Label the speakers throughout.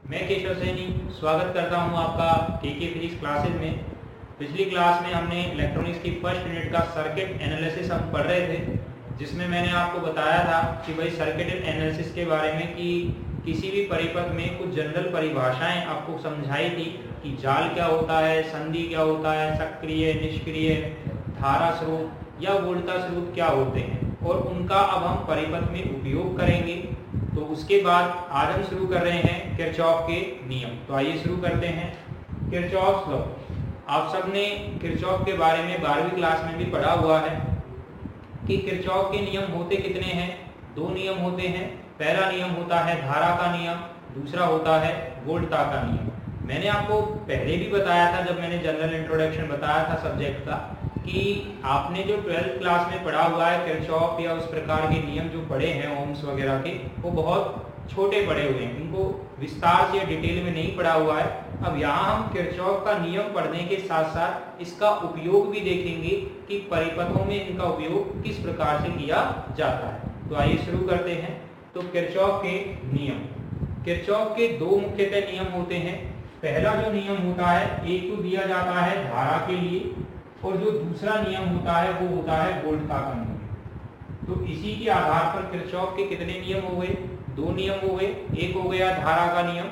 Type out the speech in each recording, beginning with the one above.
Speaker 1: मैं केशव सैनी स्वागत करता हूं आपका केके फिजिक्स क्लासेज में। पिछली क्लास में हमने इलेक्ट्रॉनिक्स की फर्स्ट यूनिट का सर्किट एनालिसिस हम पढ़ रहे थे, जिसमें मैंने आपको बताया था कि भाई सर्किट एनालिसिस के बारे में कि किसी भी परिपथ में कुछ जनरल परिभाषाएं आपको समझाई थी कि जाल क्या होता है, संधि क्या होता है, सक्रिय, निष्क्रिय, धारा स्रोत या वोल्टा स्रोत क्या होते हैं और उनका अब हम परिपथ में उपयोग करेंगे। तो उसके बाद आज हम शुरू कर रहे हैं किरचॉफ के नियम। तो आइए शुरू करते हैं किरचॉफ लॉ। आप सबने किरचॉफ के बारे में 12वीं क्लास में भी पढ़ा हुआ है कि किरचॉफ के नियम होते कितने हैं। दो नियम होते हैं। पहला नियम होता है धारा का नियम, दूसरा होता है वोल्टा का नियम। मैंने आपको पहले भी बताया था जब मैंने जनरल इंट्रोडक्शन बताया था सब्जेक्ट का कि आपने जो 12th क्लास में पढ़ा हुआ है किरचॉफ या उस प्रकार के नियम जो पढ़े हैं ओम्स वगैरह के, वो बहुत छोटे पढ़े हुए हैं, इनको विस्तार से डिटेल में नहीं पढ़ा हुआ है। अब यहाँ हम किरचॉफ का नियम पढ़ने के साथ साथ इसका उपयोग भी देखेंगे कि परिपथों में इनका उपयोग किस प्रकार से किया जाता है। तो आइए शुरू करते हैं। तो किरचॉफ के नियम, किरचॉफ के दो मुख्यतः नियम होते हैं। पहला जो नियम होता है एक तो दिया जाता है धारा के लिए और जो दूसरा नियम होता है वो होता है वोल्टा का नियम। तो इसी के आधार पर किरचॉफ के कितने नियम हो गए? दो नियम हो गए। एक हो गया धारा का नियम,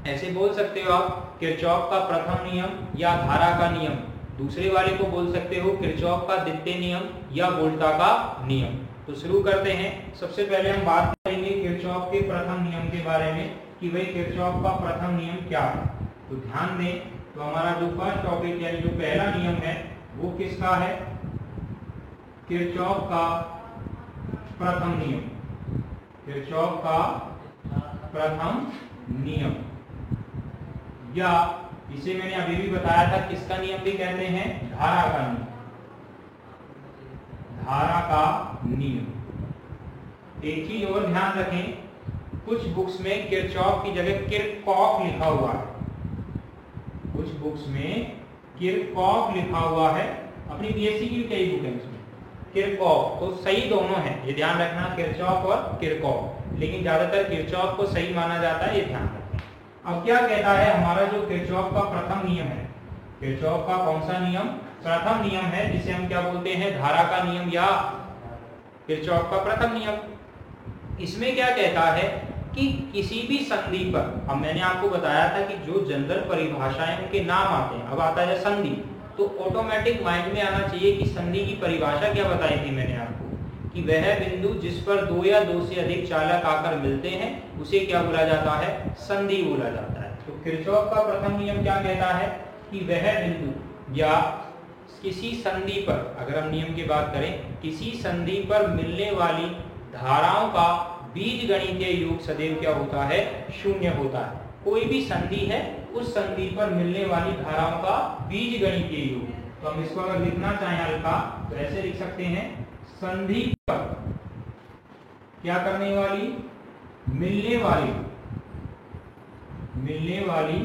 Speaker 1: ऐसे बोल सकते हो आप किरचॉफ का प्रथम नियम या धारा का नियम। दूसरे वाले को बोल सकते हो किरचॉफ का द्वितीय नियम या वोल्टा का नियम। तो शुरू करते हैं। सबसे पहले हम बात करेंगे किरचॉफ के प्रथम नियम के बारे में कि भाई किरचॉफ का प्रथम नियम क्या है। तो ध्यान दें, तो हमारा जो फर्स्ट टॉपिक यानी जो पहला नियम है वो किसका है? किरचॉफ का प्रथम नियम। किरचॉफ का प्रथम नियम, या इसे मैंने अभी भी बताया था किसका नियम भी कहते हैं? धारा का नियम। धारा का नियम। एक चीज और ध्यान रखें, कुछ बुक्स में किरचॉफ की जगह किरकॉफ लिखा हुआ है। कुछ बुक्स में किरकॉफ लिखा हुआ है। अपनी बीएससी की भी कई बुक है उसमें किरकॉफ, तो सही दोनों है, ये ध्यान रखना, किरचॉफ और किरकॉफ, लेकिन ज्यादातर किरचॉफ को सही माना जाता है, ये ध्यान रखना। अब क्या कहता है हमारा जो किरचॉफ का प्रथम नियम है? किरचॉफ का कौन सा नियम? प्रथम नियम है, जिसे हम क्या बोलते हैं? धारा का नियम या किरचॉफ का प्रथम नियम। इसमें क्या कहता है कि किसी भी संधि पर, अब मैंने आपको बताया था कि जो जनरल परिभाषाएं उनके नाम आते हैं, अब आता है संधि, तो ऑटोमेटिक माइंड में आना चाहिए कि संधि की परिभाषा क्या बताई थी मैंने आपको कि वह बिंदु जिस पर दो या दो से अधिक चालक आकर मिलते हैं उसे क्या बोला जाता है? संधि बोला जाता है। तो किरचॉफ का प्रथम नियम क्या कहता है कि वह बिंदु या किसी संधि पर, अगर हम नियम की बात करें, किसी संधि पर मिलने वाली धाराओं का बीजगणितीय योग सदैव क्या होता है? शून्य होता है। कोई भी संधि है, उस संधि पर मिलने वाली धाराओं का बीजगणितीय योग। तो हम इसको अगर लिखना चाहें हल्का तो ऐसे लिख सकते हैं, संधि पर क्या करने वाली? मिलने वाली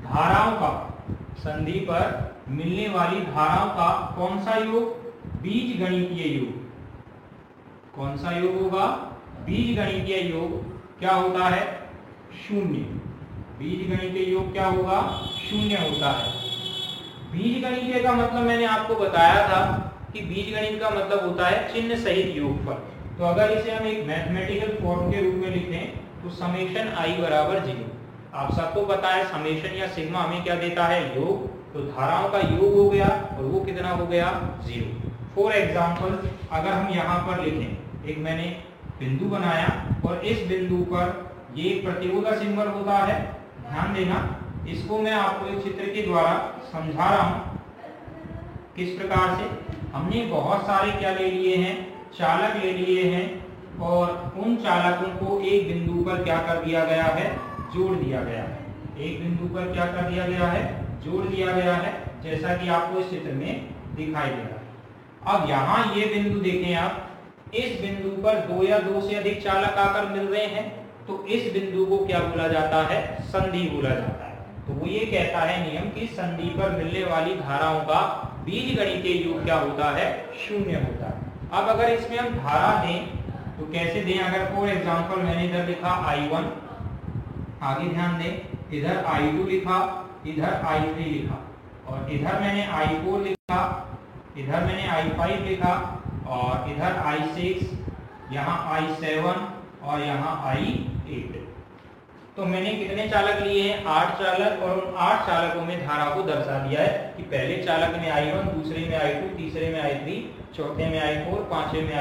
Speaker 1: धाराओं का, संधि पर मिलने वाली धाराओं का कौन सा योग? बीजगणितीय योग। कौन सा योग होगा? बीजगणितीय योग क्या होता है? शून्य। बीजगणितीय योग क्या होगा? शून्य होता है। बीजगणितीय का मतलब मैंने आपको बताया था कि बीजगणित का मतलब होता है चिन्ह सहित योगफल। तो अगर इसे हम एक मैथमेटिकल फॉर्म के रूप में लिखें तो समेशन i बराबर 0। आप सबको पता है समेशन या सिग्मा हमें क्या देता है? योग। तो धाराओं का योग हो गया और वो कितना हो गया? 0। फॉर एग्जाम्पल अगर हम यहाँ पर लिखें, एक मैंने बिंदु बनाया और इस बिंदु पर ये प्रतिरोध का सिंबल होता है। ध्यान देना, इसको मैं आपको एक चित्र के द्वारा समझा रहा हूं किस प्रकार से। हमने बहुत सारे क्या ले लिए हैं? चालक ले लिए हैं और उन चालकों को एक बिंदु पर क्या कर दिया गया है? जोड़ दिया गया है। एक बिंदु पर क्या कर दिया गया है? जोड़ दिया गया है, जैसा कि आपको इस चित्र में दिखाई दे रहा है। अब यहाँ ये बिंदु देखें आप, इस बिंदु पर दो या दो से अधिक चालक आकर मिल रहे हैं, तो इस बिंदु को क्या बोला जाता है? संधि बोला जाता है। तो वो ये कहता है नियम कि संधि पर मिलने वाली धाराओं का बीजगणितीय योग क्या होता है? शून्य होता है। अब अगर इसमें हम धारा दें तो कैसे दें? अगर फॉर एग्जांपल मैंने इधर लिखा I1 आगे ध्यान दें, इधर I2 लिखा, इधर I3 लिखा, और इधर मैंने I4 लिखा, इधर मैंने I5 लिखा, और इधर I6, यहाँ I7 और यहाँ I8। तो मैंने कितने चालक लिए हैं? 8 चालक, और उन 8 चालकों में धारा को दर्शा दिया है कि पहले चालक में I1, दूसरे में I2, तीसरे में I3, चौथे में I4, पांचवें में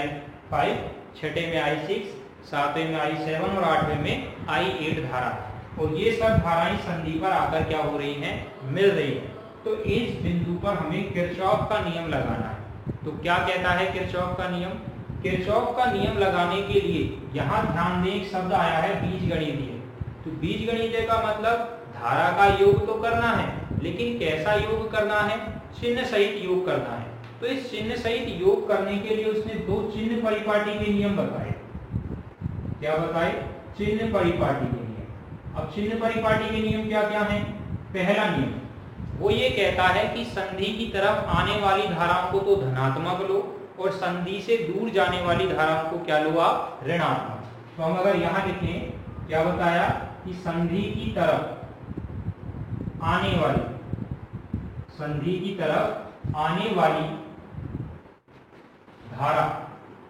Speaker 1: I5, छठे में I6, सातवें में I7 और आठवें में I8 धारा। और ये सब धाराएं संधि पर आकर क्या हो रही हैं? मिल रही हैं। तो इस बिंदु पर हमें किरचॉफ का नियम लगाना है। तो क्या कहता है किरचॉफ का नियम? किरचॉफ का नियम लगाने के लिए यहाँ ध्यान दें, एक शब्द आया है बीजगणितीय। तो बीजगणितीय का मतलब धारा का योग तो करना है, लेकिन कैसा योग करना है? चिन्ह सहित योग करना है। तो इस चिन्ह सहित योग करने के लिए उसने 2 चिन्ह परिपाटी के नियम बताए। क्या बताए? चिन्ह परिपाटी के नियम। अब चिन्ह परिपाटी के नियम क्या क्या हैं? पहला नियम वो ये कहता है कि संधि की तरफ आने वाली धाराओं को तो धनात्मक लो, और संधि से दूर जाने वाली धाराओं को क्या लो आप? ऋणात्मक। तो हम अगर यहाँ लिखें, क्या बताया कि संधि की तरफ आने वाली, संधि की तरफ आने वाली धारा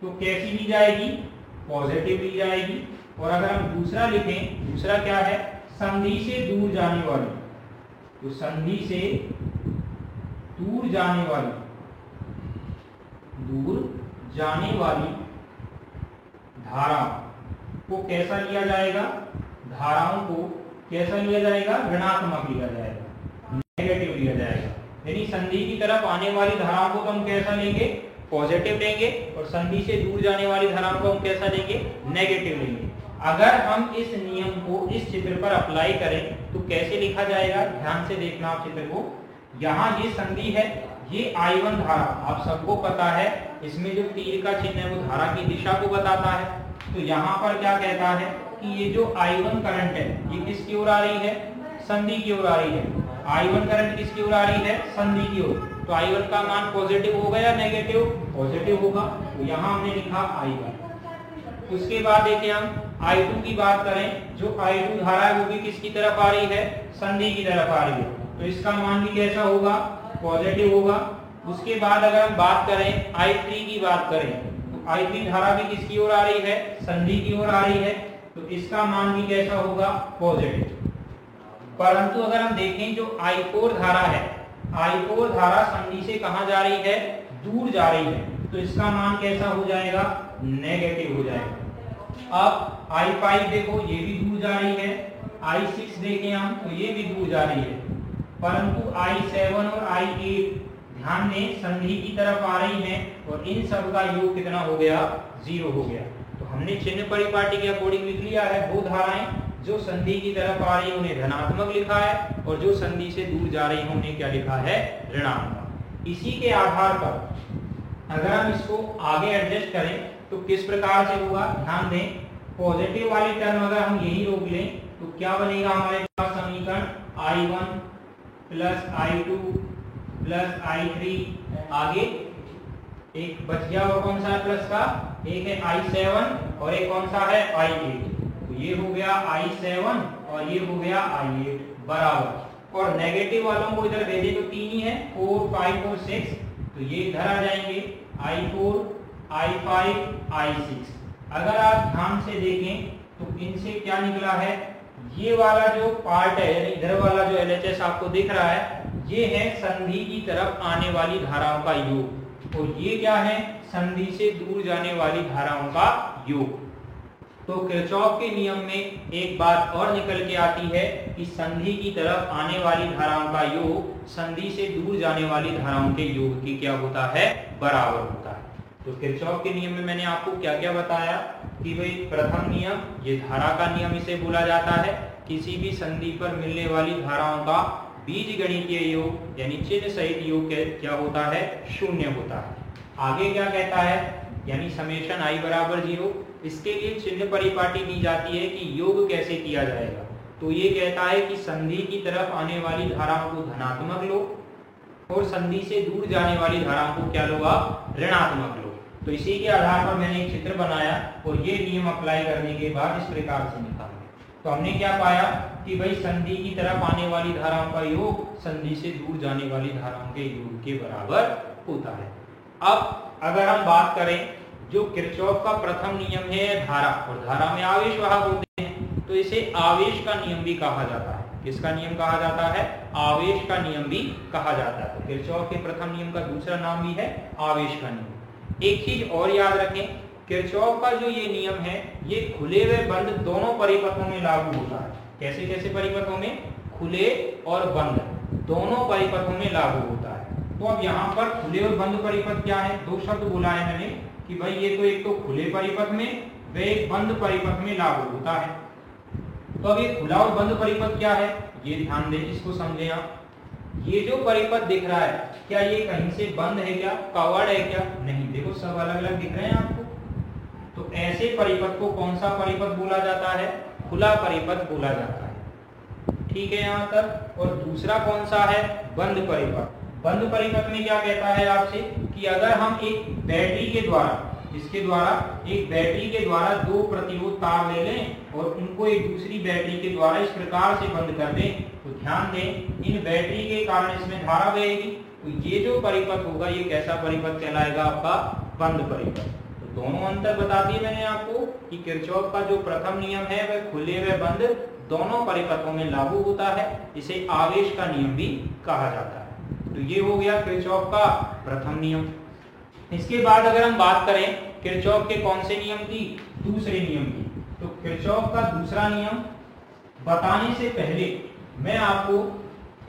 Speaker 1: तो कैसी ली जाएगी? पॉजिटिव ली जाएगी। और अगर हम दूसरा लिखें, दूसरा क्या है? संधि से दूर जाने वाली, तो संधि से दूर जाने वाली, दूर जाने वाली धारा को कैसा लिया जाएगा? धाराओं को कैसा लिया जाएगा? ऋणात्मक लिया जाएगा, नेगेटिव लिया जाएगा। यानी संधि की तरफ आने वाली धाराओं को तो हम कैसा लेंगे? पॉजिटिव लेंगे, और संधि से दूर जाने वाली धाराओं को हम कैसा लेंगे? नेगेटिव लेंगे। अगर हम इस नियम को इस चित्र पर अप्लाई करें तो कैसे लिखा जाएगा? ध्यान से देखना आप चित्र को। यहाँ ये संधि है, ये I1 धारा, आप सबको पता है इसमें जो तीर का चिन्ह है वो धारा की दिशा को बताता है। तो यहाँ पर क्या कहता है कि ये जो I1 करंट है ये किसकी ओर आ रही है? संधि की ओर आ रही है। I1 करंट किसकी ओर आ रही है? संधि की ओर। तो I1 का मान पॉजिटिव होगा या नेगेटिव? पॉजिटिव होगा। तो यहाँ हमने लिखा I1। उसके बाद देखिए हम I2 की बात करें, जो I2 धारा है वो भी किसकी तरफ आ रही है? संधि की तरफ आ रही है। तो इसका मान भी कैसा होगा? पॉजिटिव होगा। उसके बाद अगर हम बात करें I3 की बात करें, तो I3 धारा भी किसकी ओर आ रही है? संधि की ओर आ रही है। तो इसका मान भी कैसा होगा? पॉजिटिव। परंतु अगर हम देखें जो I4 धारा है, I4 धारा संधि से कहां जा रही है? दूर जा रही है। तो इसका मान कैसा हो जाएगा? नेगेटिव हो जाएगा। अब I5 देखो, ये भी दूर जा रही है। I6 देखें हम, तो ये भी दूर जा रही है। परंतु I7 और I8 ध्यान दें संधि की तरफ आ रही हैं, और इन सब का योग कितना हो गया? 0 हो गया। तो हमने चिन्ह परिपाटी के अकॉर्डिंग लिख लिया है, वो धाराएं जो संधि की तरफ आ रही है उन्हें धनात्मक लिखा है, और जो संधि से दूर जा रही है उन्हें क्या लिखा है? ऋणात्मक। इसी के आधार पर अगर हम इसको आगे एडजस्ट करें तो किस प्रकार से होगा? ध्यान दें, पॉजिटिव वाली टर्म अगर हम यही रोक लें तो क्या बनेगा हमारे पास समीकरण? I1 plus I2 plus I3, आगे एक बच गया और कौन सा है प्लस का? एक है I7 और एक कौन सा है? I8। तो ये हो गया I7 और ये हो गया I8 बराबर। और नेगेटिव वालों को इधर भेजे तो 3 ही है, 4, 5 और 6, तो ये इधर आ जाएंगे I4, I5, I6। अगर आप ध्यान से देखें तो इनसे क्या निकला है? ये वाला जो पार्ट है, यानी इधर वाला जो LHS आपको दिख रहा है, ये है संधि की तरफ आने वाली धाराओं का योग, और ये क्या है? संधि से दूर जाने वाली धाराओं का योग। तो किरचॉफ के नियम में एक बात और निकल के आती है कि संधि की तरफ आने वाली धाराओं का योग संधि से दूर जाने वाली धाराओं के योग की क्या होता है? बराबर होता है। तो किरचॉफ के नियम में मैंने आपको क्या क्या बताया कि भाई प्रथम नियम, ये धारा का नियम इसे बोला जाता है, किसी भी संधि पर मिलने वाली धाराओं का बीजगणितीय योग यानी चिन्ह सहित योग क्या होता है? 0 होता है। आगे क्या कहता है? यानी समेशन I बराबर 0। इसके लिए चिन्ह परिपाटी दी जाती है कि योग कैसे किया जाएगा। तो ये कहता है कि संधि की तरफ आने वाली धाराओं को धनात्मक लो, और संधि से दूर जाने वाली धाराओं को क्या लो आप? ऋणात्मक लो। तो इसी के आधार पर मैंने एक चित्र बनाया, और ये नियम अप्लाई करने के बाद इस प्रकार से निकालेंगे। तो तो हमने क्या पाया कि भाई संधि की तरफ आने वाली धाराओं का योग संधि से दूर जाने वाली धाराओं के योग के बराबर होता है। अब अगर हम बात करें जो किरचॉफ का प्रथम नियम है धारा, और धारा में आवेश वाहक होते हैं, तो इसे आवेश का नियम भी कहा जाता है। किसका नियम कहा जाता है? आवेश का नियम भी कहा जाता है। तो किरचॉफ के प्रथम नियम का दूसरा नाम भी है आवेश का नियम। एक चीज और याद रखें, किरचॉफ का जो ये नियम है ये खुले व बंद दोनों परिपथों में लागू होता है। कैसे कैसे परिपथों में? खुले और बंद दोनों परिपथों में लागू होता है। तो अब यहाँ पर खुले और बंद परिपथ क्या है? दो शब्द बोला है मैंने कि भाई ये तो एक तो खुले परिपथ में व एक बंद परिपथ में लागू होता है। तो अब ये खुला और बंद परिपथ क्या है ये ध्यान दें, इसको समझें आप। ये जो परिपथ दिख रहा है क्या ये कहीं से बंद है क्या, कवर्ड है क्या? नहीं, देखो सब अलग अलग दिख रहे हैं आपको। तो ऐसे परिपथ को कौन सा परिपथ बोला जाता है? खुला परिपथ बोला जाता है। ठीक है यहाँ तक। और दूसरा कौन सा है? बंद परिपथ। बंद परिपथ में क्या कहता है आपसे कि अगर हम एक बैटरी के द्वारा, इसके द्वारा एक बैटरी के द्वारा दो प्रतिरोध तार ले लें और उनको एक दूसरी बैटरी के द्वारा इस प्रकार से बंद कर दें, तो ध्यान दें इन बैटरी के कारण इसमें धारा बहेगी। तो ये जो परिपथ होगा ये कैसा परिपथ कहलाएगा? आपका बंद परिपथ। तो दोनों अंतर बता दिए मैंने आपको कि किरचॉफ का जो प्रथम नियम है वह खुले व बंद दोनों परिपथों में लागू होता है। इसे आवेश का नियम भी कहा जाता है। तो ये हो गया किरचॉफ का प्रथम नियम। इसके बाद अगर हम बात करें किरचॉफ के कौन से नियम की? दूसरे नियम की। तो किरचॉफ का दूसरा नियम बताने से पहले मैं आपको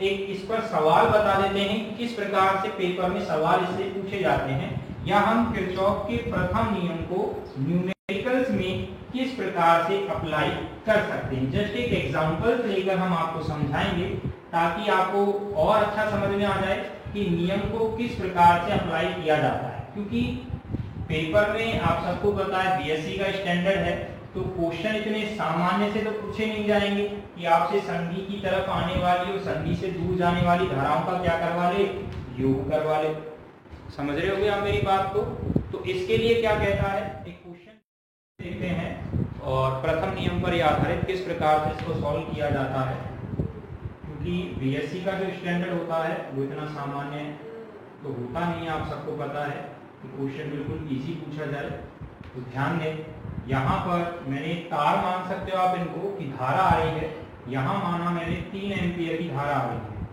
Speaker 1: एक इस पर सवाल बता देते हैं कि किस प्रकार से पेपर में सवाल इससे पूछे जाते हैं, या हम किरचॉफ के प्रथम नियम को न्यूमेरिकल्स में किस प्रकार से अप्लाई कर सकते हैं। जस्ट एक एग्जांपल लेकर हम आपको समझाएंगे ताकि आपको और अच्छा समझ में आ जाए कि नियम को किस प्रकार से अप्लाई किया जाता है। क्योंकि पेपर में आप सबको पता है बीएससी का स्टैंडर्ड है, तो क्वेश्चन इतने सामान्य से तो पूछे नहीं जाएंगे कि आपसे संधि की तरफ आने वाली और संधि से दूर जाने वाली धाराओं का क्या करवा ले? योग करवा ले। समझ रहे होगे आप मेरी बात को? तो इसके लिए क्या कहता है, एक क्वेश्चन देखते हैं और प्रथम नियम पर आधारित किस प्रकार से इसको सॉल्व किया जाता है। क्योंकि बीएससी का जो स्टैंडर्ड होता है वो इतना सामान्य तो होता नहीं है, आप सबको पता है कि क्वेश्चन बिल्कुल इजी पूछा जाए। तो ध्यान दें, यहाँ पर मैंने तार मान सकते हो आप इनको कि धारा आ रही है, यहाँ माना मैंने 3 एम्पियर की धारा आ रही है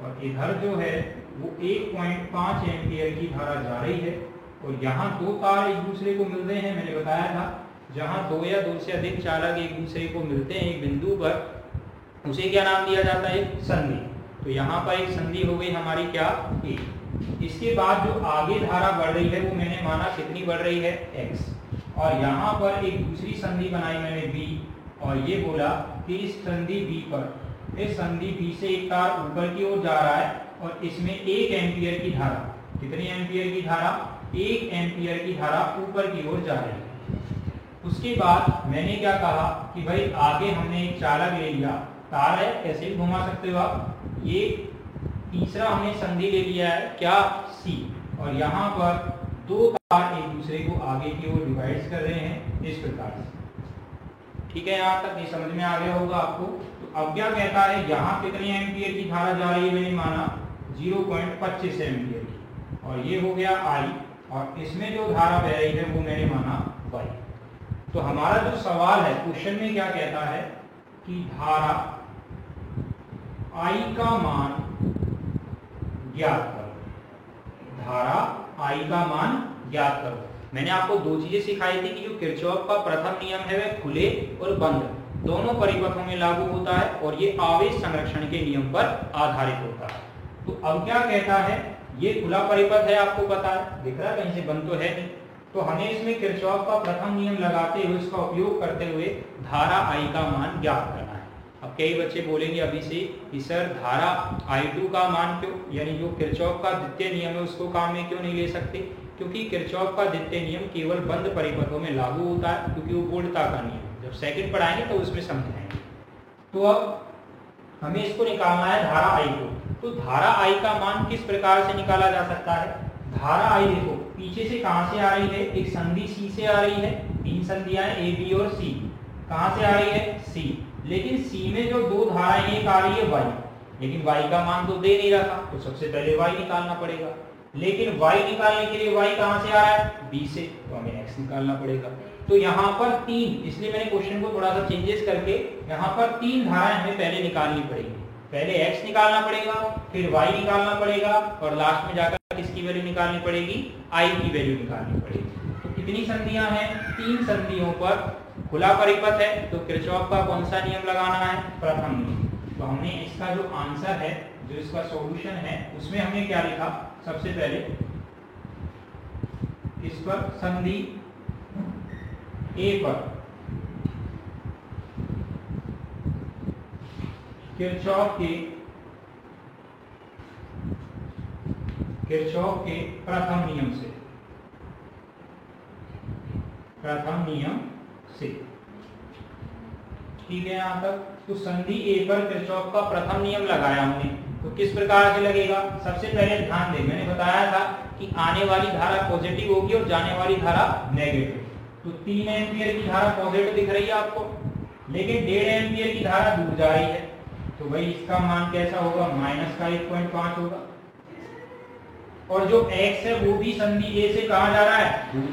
Speaker 1: और इधर जो है वो 1.5 एम्पियर की धारा जा रही है। और यहाँ दो तार एक दूसरे को मिल रहे हैं, मैंने बताया था जहाँ दो या दो से अधिक चालक एक दूसरे को मिलते हैं एक बिंदु पर, उसे क्या नाम दिया जाता है? संधि। तो यहाँ पर एक संधि हो गई हमारी क्या? ए। इसके बाद जो आगे धारा बढ़ रही है वो मैंने माना कितनी बढ़ रही है? x। और यहाँ पर एक दूसरी संधि बनाई मैंने B, और ये बोला कि इस संधि B पर, इस संधि B से एक तार ऊपर की ओर जा रहा है और इसमें 1 एम्पियर की धारा, कितनी एम्पियर की धारा? 1 एम्पियर की धारा ऊपर की ओर जा रही है। उसके बाद मैंने क्या कहा कि भाई आगे हमने एक चालक ले लिया, तार है कैसे भी घुमा सकते हो आप। ये तीसरा हमने संधि ले लिया है क्या? C। और यहाँ पर दो तार एक दूसरे को आगे की ओर डिवाइड कर रहे हैं इस प्रकार से। ठीक है, यहाँ तक ये समझ में आ गया होगा आपको। तो अब क्या कहता है, यहाँ कितनी एम्पियर की धारा जा रही है? मैंने माना 0.25 एम्पियर की, और ये हो गया I, और इसमें जो धारा बह रही है वो मैंने माना Y। तो हमारा जो सवाल है क्वेश्चन में क्या कहता है कि धारा I का मान ज्ञात करो। धारा I का मान ज्ञात करो। मैंने आपको दो चीजें सिखाई थी कि जो किरचॉफ का प्रथम नियम है वह खुले और बंद दोनों परिपथों में लागू होता है और ये आवेश संरक्षण के नियम पर आधारित होता है। तो अब क्या कहता है, ये खुला परिपथ है, आपको पता है, दिख रहा है कहीं से बंद तो है नहीं। तो हमें इसमें किरचॉफ का प्रथम नियम लगाते हुए इसका उपयोग करते हुए धारा I का मान ज्ञात करना है। अब कई बच्चे बोलेंगे अभी से कि सर धारा I2 का मान क्यों, यानी जो किरचॉफ का द्वितीय नियम है उसको काम में क्यों नहीं ले सकते? क्योंकि किरचॉफ का द्वितीय नियम केवल बंद परिपथों में लागू होता है, क्योंकि वो बोल्ट्जमान का नियम है। जब सेकंड पढ़ाएंगे तो उसमें समझाएंगे। तो अब हमें इसको निकालना है धारा I को। तो धारा I का मान किस प्रकार से निकाला जा सकता है? धारा I देखो पीछे से कहां से आ रही है? एक संधि C से आ रही है, 3 संधियां A, B और C। कहां से आ रही है, सी। लेकिन सी में जो दो धाराएं, एक आ रही है वाई, लेकिन y का मान तो दे नहीं रखा, तो सबसे पहले y निकालना पड़ेगा। लेकिन y निकालने के लिए y कहां से आ रहा है, b से, तो हमें x निकालना पड़ेगा। तो यहाँ पर तीन, इसलिए मैंने क्वेश्चन को थोड़ा सा चेंजेस करके यहाँ पर तीन धाराएं हमें पहले निकालनी पड़ेगी। पहले x निकालना पड़ेगा, फिर y निकालना पड़ेगा, और लास्ट में जाकर किसकी वैल्यू निकालनी पड़ेगी, I की वैल्यू निकालनी पड़ेगी। तो कितनी संधियां हैं, तीन संधियों पर खुला परिपथ है, तो किरचॉफ का कौन सा नियम लगाना है, प्रथम नियम। तो हमने इसका जो आंसर है, जो इसका सॉल्यूशन है, उसमें हमने क्या लिखा, सबसे पहले इस पर संधि ए पर किरचॉफ के प्रथम नियम से, ठीक है यहाँ तक। तो संधि ए पर किरचॉफ का प्रथम नियम लगाया हमने, तो किस प्रकार से लगेगा, सबसे पहले ध्यान दें, मैंने बताया था कि आने वाली धारा पॉजिटिव होगी और जाने वाली धारा नेगेटिव। तो 3 एम्पियर की धारा पॉजिटिव दिख रही है आपको, लेकिन 1.5 एम्पियर की धारा दूर जा रही है, तो भाई इसका मान कैसा होगा, माइनस का 1.5 होगा। और जो x है वो भी संधि ए से कहाँ जा रहा है, दूर,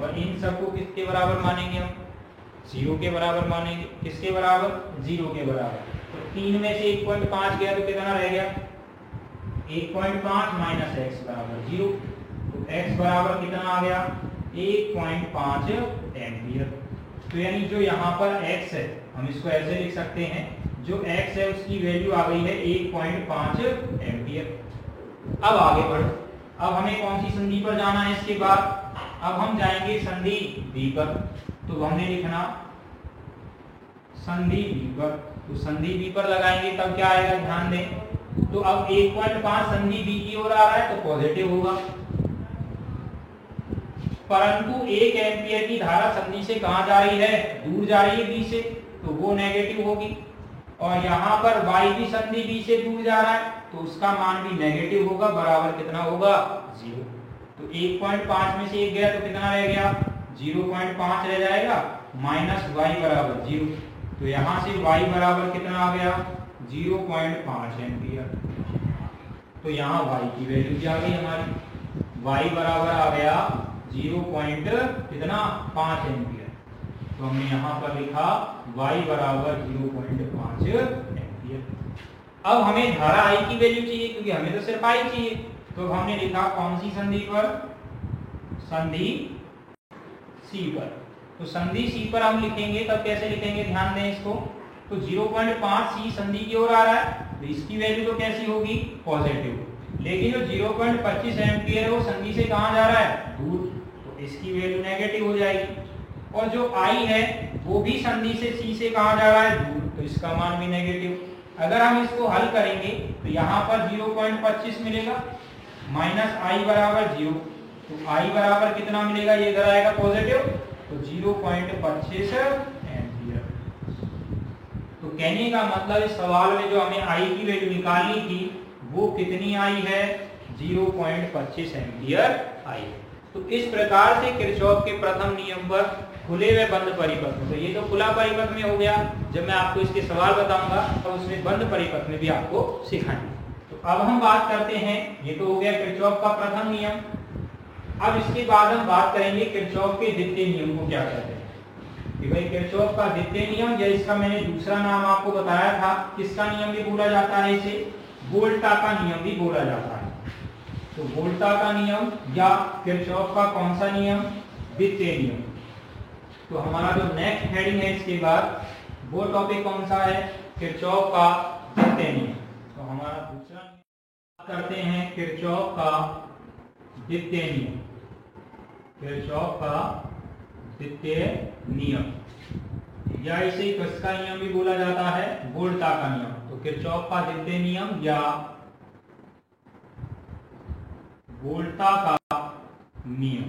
Speaker 1: और इन सबको किसके बराबर मानेंगे हम, 0 के बराबर मानेंगे। किसके बराबर, 0 के बराबर। तो 3 में से 1.5 गया तो कितना रह गया, 1.5 माइनस x बराबर 0। तो x बराबर कितना आ गया, 1.5 एम्पियर। तो यानी जो यहाँ पर x है, हम इसको ऐसे लिख सकते हैं, जो x है उसकी वैल्यू आ गई है 1.5 एम्पियर। अब आगे बढ़ो, अब हमें कौन सी संधि पर जाना है इसके बाद, अब हम जाएंगे संधि B पर। तो हमने लिखना संधि B पर, तो संधि B पर लगाएंगे तब क्या आएगा, ध्यान दें। तो अब 1.5 संधि B की ओर आ रहा है तो पॉजिटिव होगा, परंतु 1 एम्पियर की धारा संधि से कहां जा रही है, दूर जा रही है B से, तो वो नेगेटिव होगी। और यहाँ पर y भी संधि B से दूर जा रहा है, तो उसका मान भी नेगेटिव होगा, बराबर कितना होगा, 0। तो 1.5 में से 1 गया तो कितना रह गया, 0.5 रह जाएगा, माइनस y बराबर 0। तो यहाँ से y बराबर कितना आ गया, 0.5 एम्पियर। तो यहाँ y की वैल्यू क्या आ गई हमारी, y बराबर आ गया 0.5 एम्पियर। तो हमने यहाँ पर लिखा y बराबर 0.5 एम्पियर। अब हमें धारा I की वैल्यू चाहिए, क्योंकि हमें तो सिर्फ I चाहिए। तो हमने लिखा कौन सी संधि पर, संधि C पर। तो संधि C पर हम लिखेंगे, तब कैसे लिखेंगे, ध्यान दें इसको। तो 0.5 C संधि की ओर आ रहा है, तो इसकी वैल्यू तो कैसी होगी, पॉजिटिव। लेकिन जो 0.25 एम्पियर है वो संधि से कहां जा रहा है, दूर, तो इसकी वैल्यू नेगेटिव हो जाएगी। और जो I है वो भी संधि से C से कहां जा रहा है, दूर, तो इसका मान भी नेगेटिव। अगर हम इसको हल करेंगे तो यहाँ पर 0.25 मिलेगा, माइनस I बराबर 0। तो I बराबर कितना मिलेगा, ये इधर आएगा पॉजिटिव, तो 0.25 एम्पियर। तो कहने का मतलब इस सवाल में जो हमें I की वैल्यू निकालनी थी वो कितनी आई है, 0.25 एम्पियर आई है। तो इस प्रकार से किरचॉफ के प्रथम नियम पर खुले व बंद परिपथ में, तो ये तो खुला परिपथ में हो गया, जब मैं आपको इसके सवाल बताऊंगा तो उसमें बंद परिपथ में भी आपको सिखाएंगे। तो अब हम बात करते हैं, ये तो हो गया किरचॉफ का प्रथम नियम। अब इसके बाद हम बात करेंगे किरचॉफ के द्वितीय नियम को क्या कहते हैं। कि भाई किरचॉफ का द्वितीय नियम, या इसका मैंने दूसरा नाम आपको बताया था, किसका नियम भी बोला जाता है, इसे वोल्टा का नियम भी बोला जाता है। तो वोल्टा का नियम या किरचॉफ का कौन सा नियम, द्वितीय नियम। तो हमारा जो नेक्स्ट हेडिंग है इसके बाद वो टॉपिक कौन सा है, किरचॉफ का द्वितीय नियम। तो हमारा दूसरा नियम करते हैं किरचॉफ का द्वितीय नियम। किरचॉफ का द्वितीय नियम, या इसे किसका नियम भी बोला जाता है, वोल्टा का नियम। तो किरचॉफ का द्वितीय नियम या वोल्टा का नियम।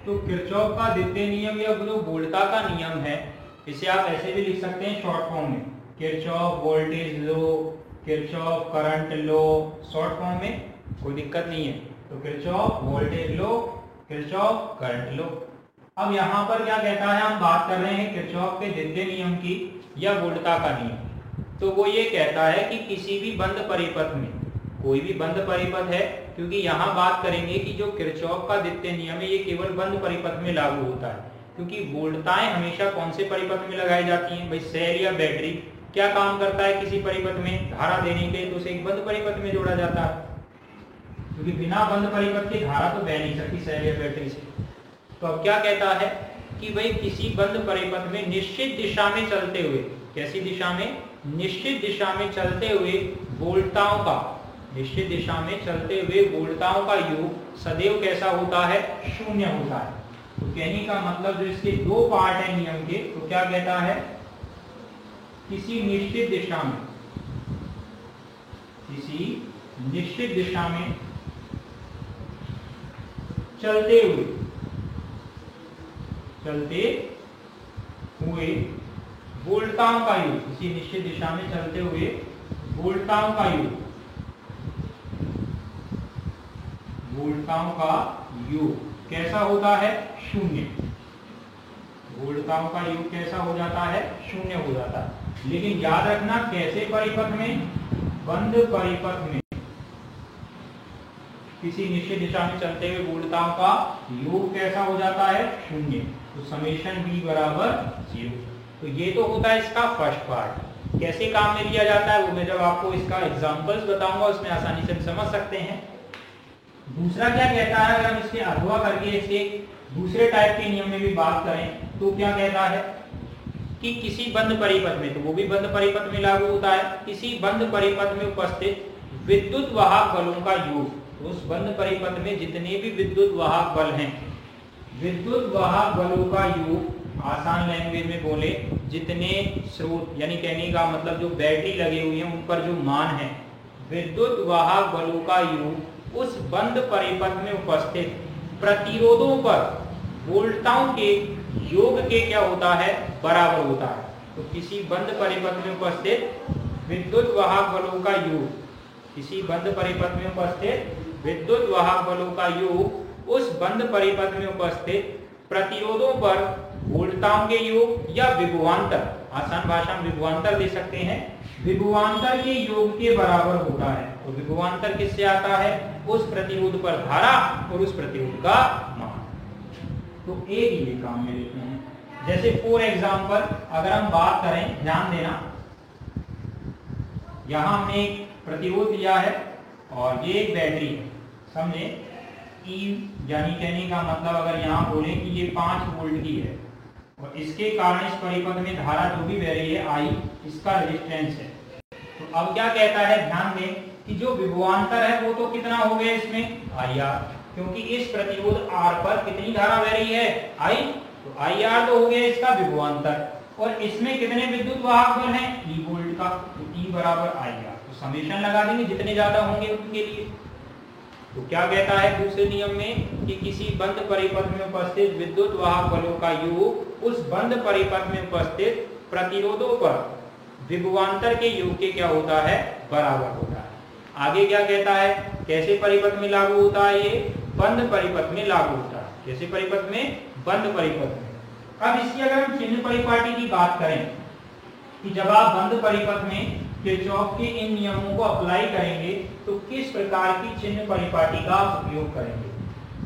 Speaker 1: तो किरचॉफ का द्वितीय नियम या जो वोल्टा का नियम है, इसे आप ऐसे भी लिख सकते हैं शॉर्ट फॉर्म में, Kirchhoff voltage law, Kirchhoff current law, short form में कोई दिक्कत नहीं है। तो Kirchhoff voltage law, Kirchhoff current law. अब यहाँ पर क्या कहता है, हम बात कर रहे हैं किरचॉफ के द्वितीय नियम की या वोल्टा का नियम। तो वो ये कहता है कि किसी भी बंद परिपथ में, कोई भी बंद परिपथ है, क्योंकि यहाँ बात करेंगे कि जो किरचॉफ का द्वितीय नियम है ये केवल बंद परिपथ में लागू होता है, क्योंकि वोल्टाएं हमेशा कौन से परिपथ में लगाई जाती हैं भाई, सेल या बैटरी क्या काम करता है किसी परिपथ में धारा देने के लिए, तो उसे एक बंद परिपथ में जोड़ा जाता है, क्योंकि बिना बंद परिपथ के धारा तो बह नहीं सकती सेल या बैटरी से। तो अब क्या कहता है कि भाई किसी बंद परिपथ में निश्चित दिशा में चलते हुए, कैसी दिशा में, निश्चित दिशा में चलते हुए वोल्टाओं का, निश्चित दिशा में चलते हुए वोल्टाओं का योग सदैव कैसा होता है, शून्य होता है। तो कहने का मतलब जो इसके दो पार्ट है नियम के, तो क्या कहता है, किसी निश्चित दिशा में, किसी निश्चित दिशा में चलते हुए वोल्टाओं का योग, किसी निश्चित दिशा में चलते हुए वोल्टाओं का योग, वोल्टाओं का योग कैसा होता है, शून्य। वोल्टाओं का योग कैसा हो जाता है, शून्य हो जाता है। लेकिन याद रखना कैसे परिपथ में, बंद परिपथ में किसी निश्चित दिशा में चलते हुए वोल्टाओं का योग कैसा हो जाता है, शून्य। तो समेशन बी बराबर 0। तो ये तो होता है इसका फर्स्ट पार्ट। कैसे काम में लिया जाता है वो मैं जब आपको इसका एग्जांपल्स बताऊंगा उसमें आसानी से समझ सकते हैं। दूसरा क्या कहता है, अगर हम इसके अथवा करके इसके दूसरे टाइप के नियम में भी बात करें तो क्या कहता है कि किसी बंद परिपथ में, तो वो भी बंद परिपथ में लागू होता है, किसी बंद परिपथ में उपस्थित विद्युत वाहक बलों का योग, तो उस बंद परिपथ में जितने भी विद्युत वाहक बल हैं, विद्युत वाहक बलों का योग, आसान लैंग्वेज में बोले जितने स्रोत, यानी कहने का मतलब जो बैटरी लगे हुई है उन पर जो मान है, विद्युत वाहक बलों का योग उस बंद परिपथ में उपस्थित प्रतिरोधों पर वोल्टाओं के योग के क्या होता है, बराबर होता है। तो किसी बंद परिपथ में उपस्थित विद्युत वाहक बलों का योग, किसी बंद परिपथ में उपस्थित विद्युत वाहक बलों का योग उस बंद परिपथ में उपस्थित प्रतिरोधों पर वोल्टाओं के योग या विभवांतर, आसान भाषा में विभवांतर दे सकते हैं, विभवांतर के योग के बराबर होता है। तो विभवांतर किससे आता है, उस प्रतिरोध पर धारा और उस प्रतिरोध का मान। तो एक ये काम में लेते हैं। जैसे फॉर एग्जांपल अगर हम बात करें, ध्यान देना, यहां हमने एक प्रतिरोध लिया है और ये एक बैटरी है, समझे। ई यानी कहने का मतलब अगर यहाँ बोले कि ये 5 वोल्ट की है और इसके कारण इस परिपथ में धारा जो भी बह रही है आई, इसका रेजिस्टेंस है। तो अब क्या कहता है, ध्यान दें कि जो विभवांतर है वो तो कितना हो गया इसमें, आई आर, क्योंकि इस प्रतिरोध आर पर कितनी धारा बह रही है, आई, तो आई आर तो हो गया इसका विभवांतर, और इसमें कितने विद्युत वाहक बल हैं, ई वोल्ट का, तो ई बराबर आई आर। तो समेशन लगा देंगे जितने ज्यादा होंगे उनके लिए। तो क्या कहता है दूसरे नियम में कि किसी बंद परिपथ में उपस्थित विद्युत वाहक बलों का योग उस बंद परिपथ में उपस्थित प्रतिरोधों पर विभवांतर के योग के क्या होता है, बराबर होता है। आगे क्या कहता है, कैसे परिपथ में लागू होता है, ये बंद परिपथ में लागू होता है। कैसे परिपथ में, बंद परिपथ में। अब इसकी अगर हम चिन्ह परिपाटी की बात करें कि जब आप बंद परिपथ में किरचॉफ के इन नियमों को अप्लाई करेंगे तो किस प्रकार की चिन्ह परिपाटी का उपयोग करेंगे,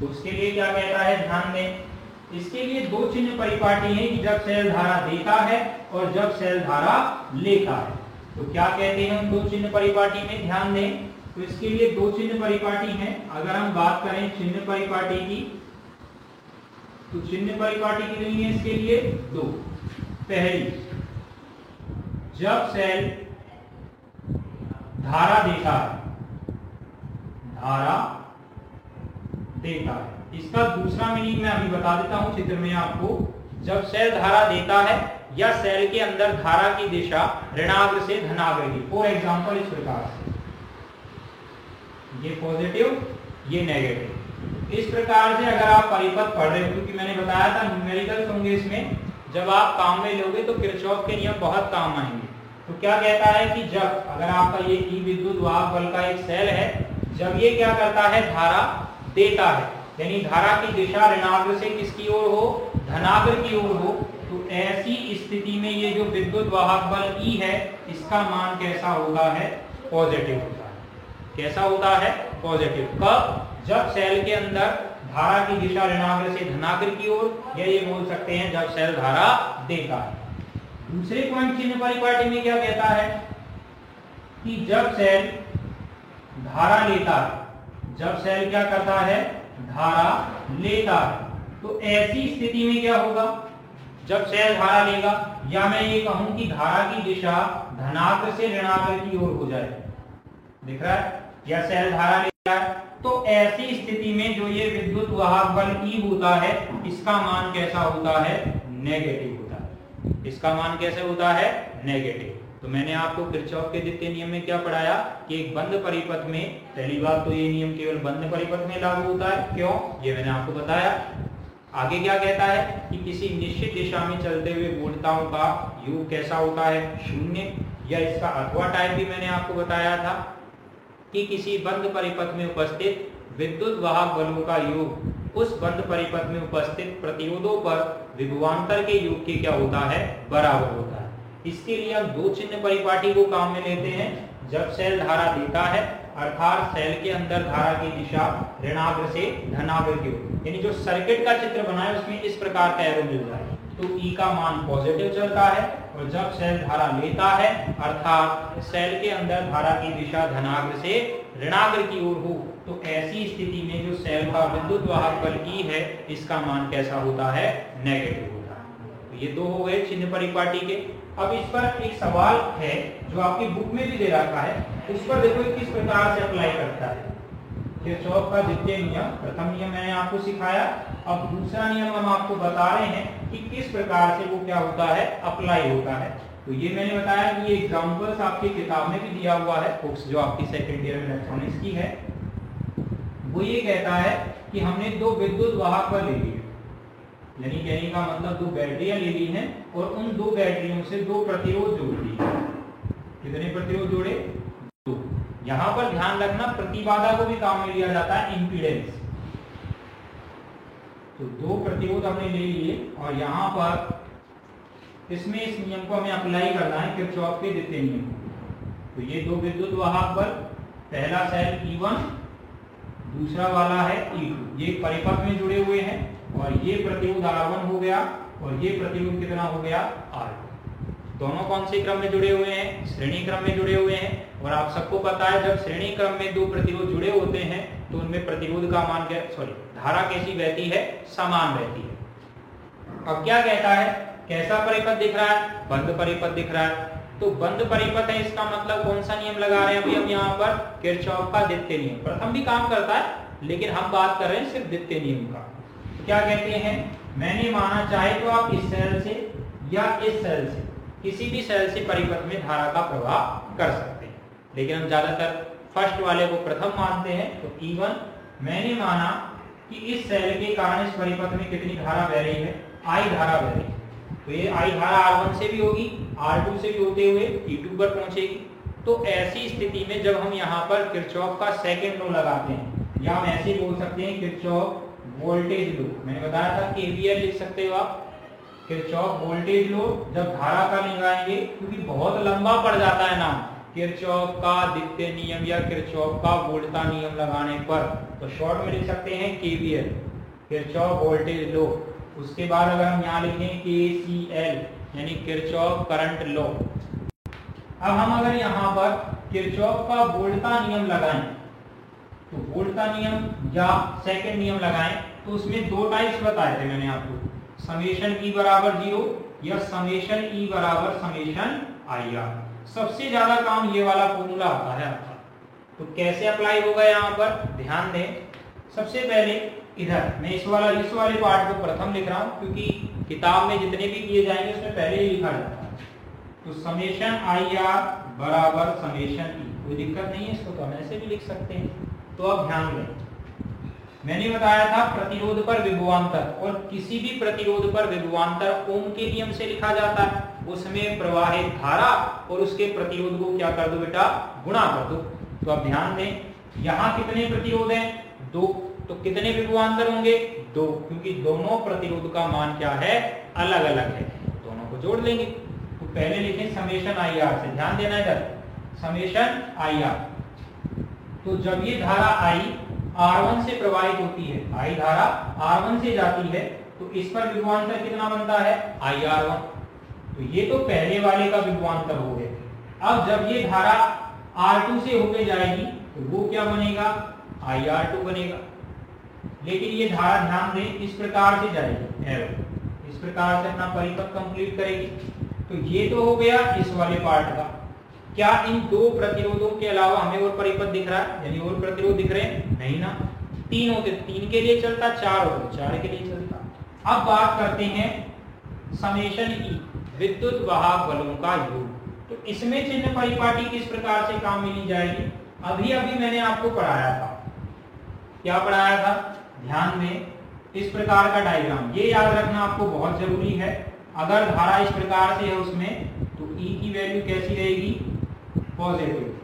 Speaker 1: तो उसके लिए क्या कहता है, ध्यान दें। इसके लिए दो चिन्ह परिपाटी हैं कि जब सेल धारा देता है और जब सेल धारा लेता है। तो क्या कहते हैं उन दो चिन्ह परिपाटी में, ध्यान दें। तो इसके लिए दो चिन्ह परिपाटी हैं। अगर हम बात करें चिन्ह परिपाटी की, तो चिन्ह परिपाटी कितनी है इसके लिए, दो। पहली, जब सेल धारा देता है, धारा देता है, इसका दूसरा मीनिंग मैं अभी बता देता हूं चित्र में आपको। जब सेल धारा देता है या सेल के अंदर धारा की दिशा ऋणाग्र से धनाग्र की, फॉर एग्जांपल इस प्रकार से, ये पॉजिटिव ये नेगेटिव, इस प्रकार से अगर आप परिपथ पढ़ रहे हो, क्योंकि मैंने बताया था न्यूमेरिकल्स होंगे इसमें, जब आप काम में लोगे तो किरचॉफ के नियम बहुत काम आएंगे। तो क्या कहता है कि जब अगर आपका ये ई विद्युत वाहक बल का एक सेल है, जब ये क्या करता है, धारा देता है, यानी धारा की दिशा ऋणाग्र से किसकी ओर हो, धनाग्र की ओर हो, तो ऐसी स्थिति में ये जो विद्युत वाहक बल E है इसका मान कैसा होता है? पॉजिटिव होता है। कैसा होता है? पॉजिटिव। कब? जब सेल के अंदर धारा की दिशा ऋणाग्र से धनाग्र की ओर, या ये बोल सकते हैं जब सेल धारा देता है। दूसरे पॉइंट चिन्ह परिपाटी में क्या कहता है कि जब सेल धारा लेता है, जब सेल क्या करता है? धारा लेता है, तो ऐसी स्थिति में क्या होगा? जब सेल धारा लेगा, या मैं ये कहूं कि धारा की दिशा धनाग्र से ऋणाग्र की ओर हो जाए, दिख रहा है? या सेल धारा लेता है, तो ऐसी स्थिति में जो ये विद्युत वाहक बल E होता है इसका मान कैसा होता है? नेगेटिव होता है। इसका मान कैसे होता है? नेगेटिव। तो मैंने आपको किरचॉफ के द्वितीय नियम में क्या पढ़ाया कि एक बंद परिपथ में, पहली बात तो ये नियम केवल बंद परिपथ में लागू होता है। क्यों? ये मैंने आपको बताया। आगे क्या कहता है कि किसी निश्चित दिशा में चलते हुए वोल्टताओं का योग कैसा होता है? शून्य। या इसका अथवा टाइप भी मैंने आपको बताया था कि किसी बंद परिपथ में उपस्थित विद्युत वाहक बलों का योग उस बंद परिपथ में उपस्थित प्रतिरोधों पर विभवांतर के योग के क्या होता है? बराबर होता है। इसके लिए हम दो चिन्ह परिपाटी को काम में लेते हैं। जब सेल धारा देता है, अर्थात सेल के अंदर धारा की दिशा ऋणाग्र से धनाग्र की ओर, यानी जो सर्किट का चित्र बना है उसमें इस प्रकार का एरो मिल रहा है, तो E का मान पॉजिटिव चलता है। और जब सेल धारा लेता है, अर्थात सेल के अंदर धारा की दिशा धनाग्र से ऋणाग्र की ओर हो, तो ऐसी स्थिति में जो सेल का विद्युत वाहक बल E है इसका मान कैसा होता है? नेगेटिव होता है। तो ये दो हो गए चिन्ह परिपाटी के। अब इस पर एक सवाल है जो आपकी बुक में भी दे रखा है, उस पर देखो किस प्रकार से अप्लाई करता है। किरचॉफ का द्वितीय नियम, प्रथम नियम मैंने आपको सिखाया, अब दूसरा नियम हम आपको बता रहे हैं कि किस प्रकार से वो क्या होता है? अप्लाई होता है। तो ये मैंने बताया कि ये एग्जांपल्स आपकी किताब में भी दिया हुआ है, बुक्स जो आपकी सेकेंड ईयर में इलेक्ट्रॉनिक्स की है। वो ये कहता है कि हमने दो विद्युत वाहक ले लिए, यानी कहने का मतलब दो बैटरियां ले ली हैं और उन दो बैटरियों से दो प्रतिरोध जोड़ दिए। कितने प्रतिरोध जोड़े? दो। यहां पर ध्यान रखना प्रतिबाधा को भी काम में लिया जाता है, इंपीडेंस। तो दो प्रतिरोध हमने ले लिए और यहां पर इसमें इस नियम को हमें अप्लाई करना है, किरचॉफ के द्वितीय नियम। तो ये दो विद्युत वाहक बल, पहला सेल E1, दूसरा वाला है E2, ये परिपथ में जुड़े हुए हैं और ये प्रतिरोध R1 हो गया और ये प्रतिरोध कितना हो गया? R2। दोनों कौन से क्रम में जुड़े हुए हैं? श्रेणी क्रम में जुड़े हुए हैं। और आप सबको पता है जब श्रेणी क्रम में दो प्रतिरोध जुड़े होते हैं तो उनमें प्रतिरोध का मान धारा कैसी बहती है? समान बहती है। अब क्या कहता है? कैसा परिपथ दिख रहा है? बंद परिपथ दिख रहा है। तो बंद परिपथ है, इसका मतलब कौन सा नियम लगा रहे हैं अभी हम यहाँ पर? किरचॉफ का द्वितीय नियम। प्रथम भी काम करता है लेकिन हम बात कर रहे हैं सिर्फ द्वितीय नियम का। तो क्या कहते हैं? मैंने माना, चाहे तो आप इस सेल से या इस सेल से, किसी भी सेल से परिपथ में धारा का प्रवाह कर सकते हैं, लेकिन हम ज्यादातर फर्स्ट वाले को प्रथम मानते हैं। तो E1 मैंने माना कि इस सेल के कारण इस परिपथ में कितनी धारा बह रही है? I धारा बह रही है। तो ये I धारा R1 से भी होगी, R2 से भी होते हुए E2 पर पहुंचेगी। तो ऐसी स्थिति में जब हम यहाँ पर किरचॉफ का सेकंड लॉ लगाते हैं, या हम ऐसे बोल सकते हैं किरचॉफ वोल्टेज लॉ, मैंने बताया था KVL लिख सकते हो आप। किरचॉफ वोल्टेज लॉ जब धारा का लगाएंगे, क्योंकि बहुत लंबा पड़ जाता है नाम, किरचॉफ का द्वितीय नियम या किरचॉफ का वोल्टता नियम लगाने पर, तो शॉर्ट में लिख सकते हैं KVL, किरचॉफ वोल्टेज लॉ। उसके बाद अगर हम यहाँ लिखें KCL यानी किरचॉफ करंट लॉ। अब हम अगर यहाँ पर किरचॉफ का वोल्टता नियम लगाएं, तो वोल्टता नियम या सेकंड नियम लगाएं, तो उसमें दो टाइप्स बताए थे मैंने आपको, समेशन E बराबर 0 या समेशन E बराबर समेशन IR। सबसे ज्यादा काम ये वाला फॉर्मूला आता है आपका। तो कैसे अप्लाई होगा यहाँ पर ध्यान दें। सबसे पहले इधर मैं इस वाले पार्ट को प्रथम लिख रहा हूँ, क्योंकि किताब में जितने भी किए जाएंगे उसमें पहले ही लिखा जाता है। तो समेशन IR बराबर समेशन E, कोई दिक्कत नहीं है, इसको तो हम ऐसे भी लिख सकते हैं। तो अब ध्यान दें, मैंने बताया था प्रतिरोध पर विभवांतर, और किसी भी प्रतिरोध पर विभवांतर ओम के नियम से लिखा जाता है। उसमें प्रवाहित धारा और उसके प्रतिरोध को क्या कर दो बेटा? गुणा कर दो। तो अब ध्यान दें, यहाँ कितने प्रतिरोध हैं? दो, तो कितने विभवांतर होंगे? 2, क्योंकि दोनों प्रतिरोध का मान क्या है? अलग अलग है। दोनों को जोड़ लेंगे। तो पहले लिखें समेशन आई आर से, ध्यान देना इधर, समेशन आई आर। तो जब ये धारा आई R1 से प्रवाहित होती है, आई धारा R1 से जाती है, तो इस पर विभवांतर कितना बनता है? IR1। तो ये तो पहले वाले का विभवांतर हो गया। अब जब ये धारा R2 से होके जाएगी तो वो क्या बनेगा? IR2 बनेगा। लेकिन ये धारा ध्यान दें इस प्रकार से जाएगी, एरो इस प्रकार से अपना परिपथ कंप्लीट करेगी। तो ये तो हो गया इस वाले पार्ट का। क्या इन दो प्रतिरोधों के अलावा हमें और परिपथ दिख रहा है, यानी और प्रतिरोध दिख रहे हैं? नहीं ना। 3 होते 3 के लिए चलता, 4 होते 4 के लिए चलता। अब बात करते हैं समेशन ई, विद्युत वाहक बलों का योग। तो इसमें चिन्ह परिपाटी किस प्रकार से काम में ली जाएगी? अभी अभी मैंने आपको पढ़ाया था। क्या पढ़ाया था? ध्यान दें, इस प्रकार का डायग्राम, ये याद रखना आपको बहुत जरूरी है। अगर धारा इस प्रकार से है उसमें, तो ई की वैल्यू कैसी रहेगी? पॉजिटिव।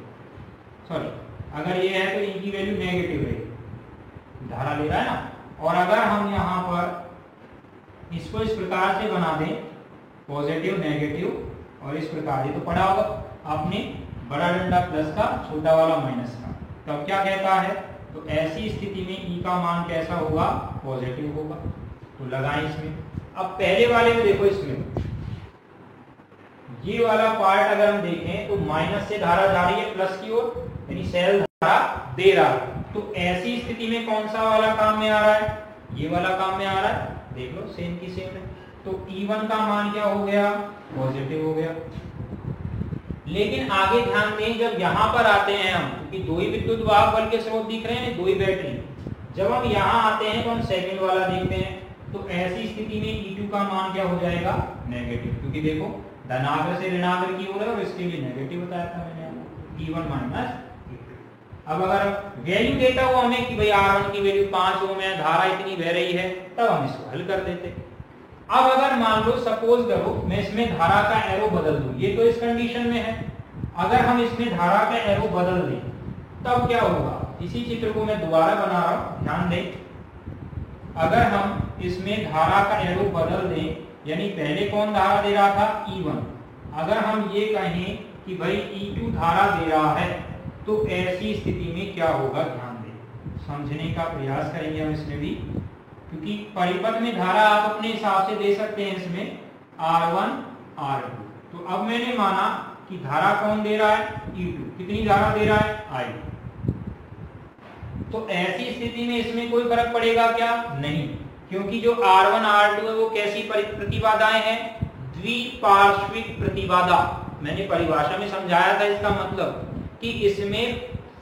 Speaker 1: सॉरी, अगर ये है तो ई की वैल्यू नेगेटिव रहेगी, धारा ले रहा है ना। और अगर हम यहाँ पर इसको इस प्रकार से बना दें, पॉजिटिव नेगेटिव, और इस प्रकार, ये तो पढ़ा होगा आपने, बड़ा डंडा प्लस का, छोटा वाला माइनस का, तब क्या कहता है? तो ऐसी स्थिति में ई का मान कैसा होगा? पॉजिटिव होगा। तो लगाएं इसमें। अब पहले वाले में देखो, इसमें ये वाला पार्ट अगर हम देखें तो माइनस से धारा जा रही है प्लस की ओर, यानी सेल धारा दे रहा है। तो ऐसी स्थिति में कौन सा वाला काम में आ रहा है? ये वाला काम में आ रहा है। देख लो, सेम की सेम है। तो E1 का मान क्या हो गया? पॉजिटिव हो गया। लेकिन आगे ध्यान दें, जब यहां पर आते हैं हम, क्योंकि दो ही विद्युत वाहक बल के स्रोत दिख रहे हैं, दो ही बैटरी, जब हम यहां आते हैं तो हम सेकंड वाला देखते हैं। तो ऐसी स्थिति में E2 का मान क्या हो जाएगा? नेगेटिव, क्योंकि देखो धनाग्र से ऋणाग्र की ओर है और इसके लिए नेगेटिव बताया था मैंने आपको, E1 माइनस। अब अगर वैल्यू देता हुआ हमें कि भाई R1 की वैल्यू 5 ओम है, धारा इतनी बह रही है, तब हम इसको हल कर देते। अब अगर मान लो, सपोज करो मैं इसमें धारा का एरो बदल दूं, ये तो इस कंडीशन में है, अगर हम इसमें धारा का एरो बदल दें तब क्या होगा? इसी चित्र को मैं दोबारा बना रहा हूं, ध्यान दें। अगर हम इसमें धारा का एरो बदल दें, यानी पहले कौन धारा दे रहा था? E1। अगर हम ये कहें कि भाई E2 धारा दे रहा है, तो ऐसी स्थिति में क्या होगा? ध्यान दें, समझने का प्रयास करेंगे हम इसमें भी, क्योंकि परिपथ में धारा आप अपने हिसाब से दे सकते हैं। इसमें R1 R2, तो अब मैंने माना कि धारा कौन दे रहा है? E2। कितनी धारा दे रहा है? I। तो ऐसी स्थिति में इसमें कोई फर्क पड़ेगा क्या? नहीं, क्योंकि जो R1 R2 है वो कैसी प्रतिबाधाएं हैं? द्विपार्श्विक प्रतिबाधा। मैंने परिभाषा में समझाया था इसका मतलब कि इसमें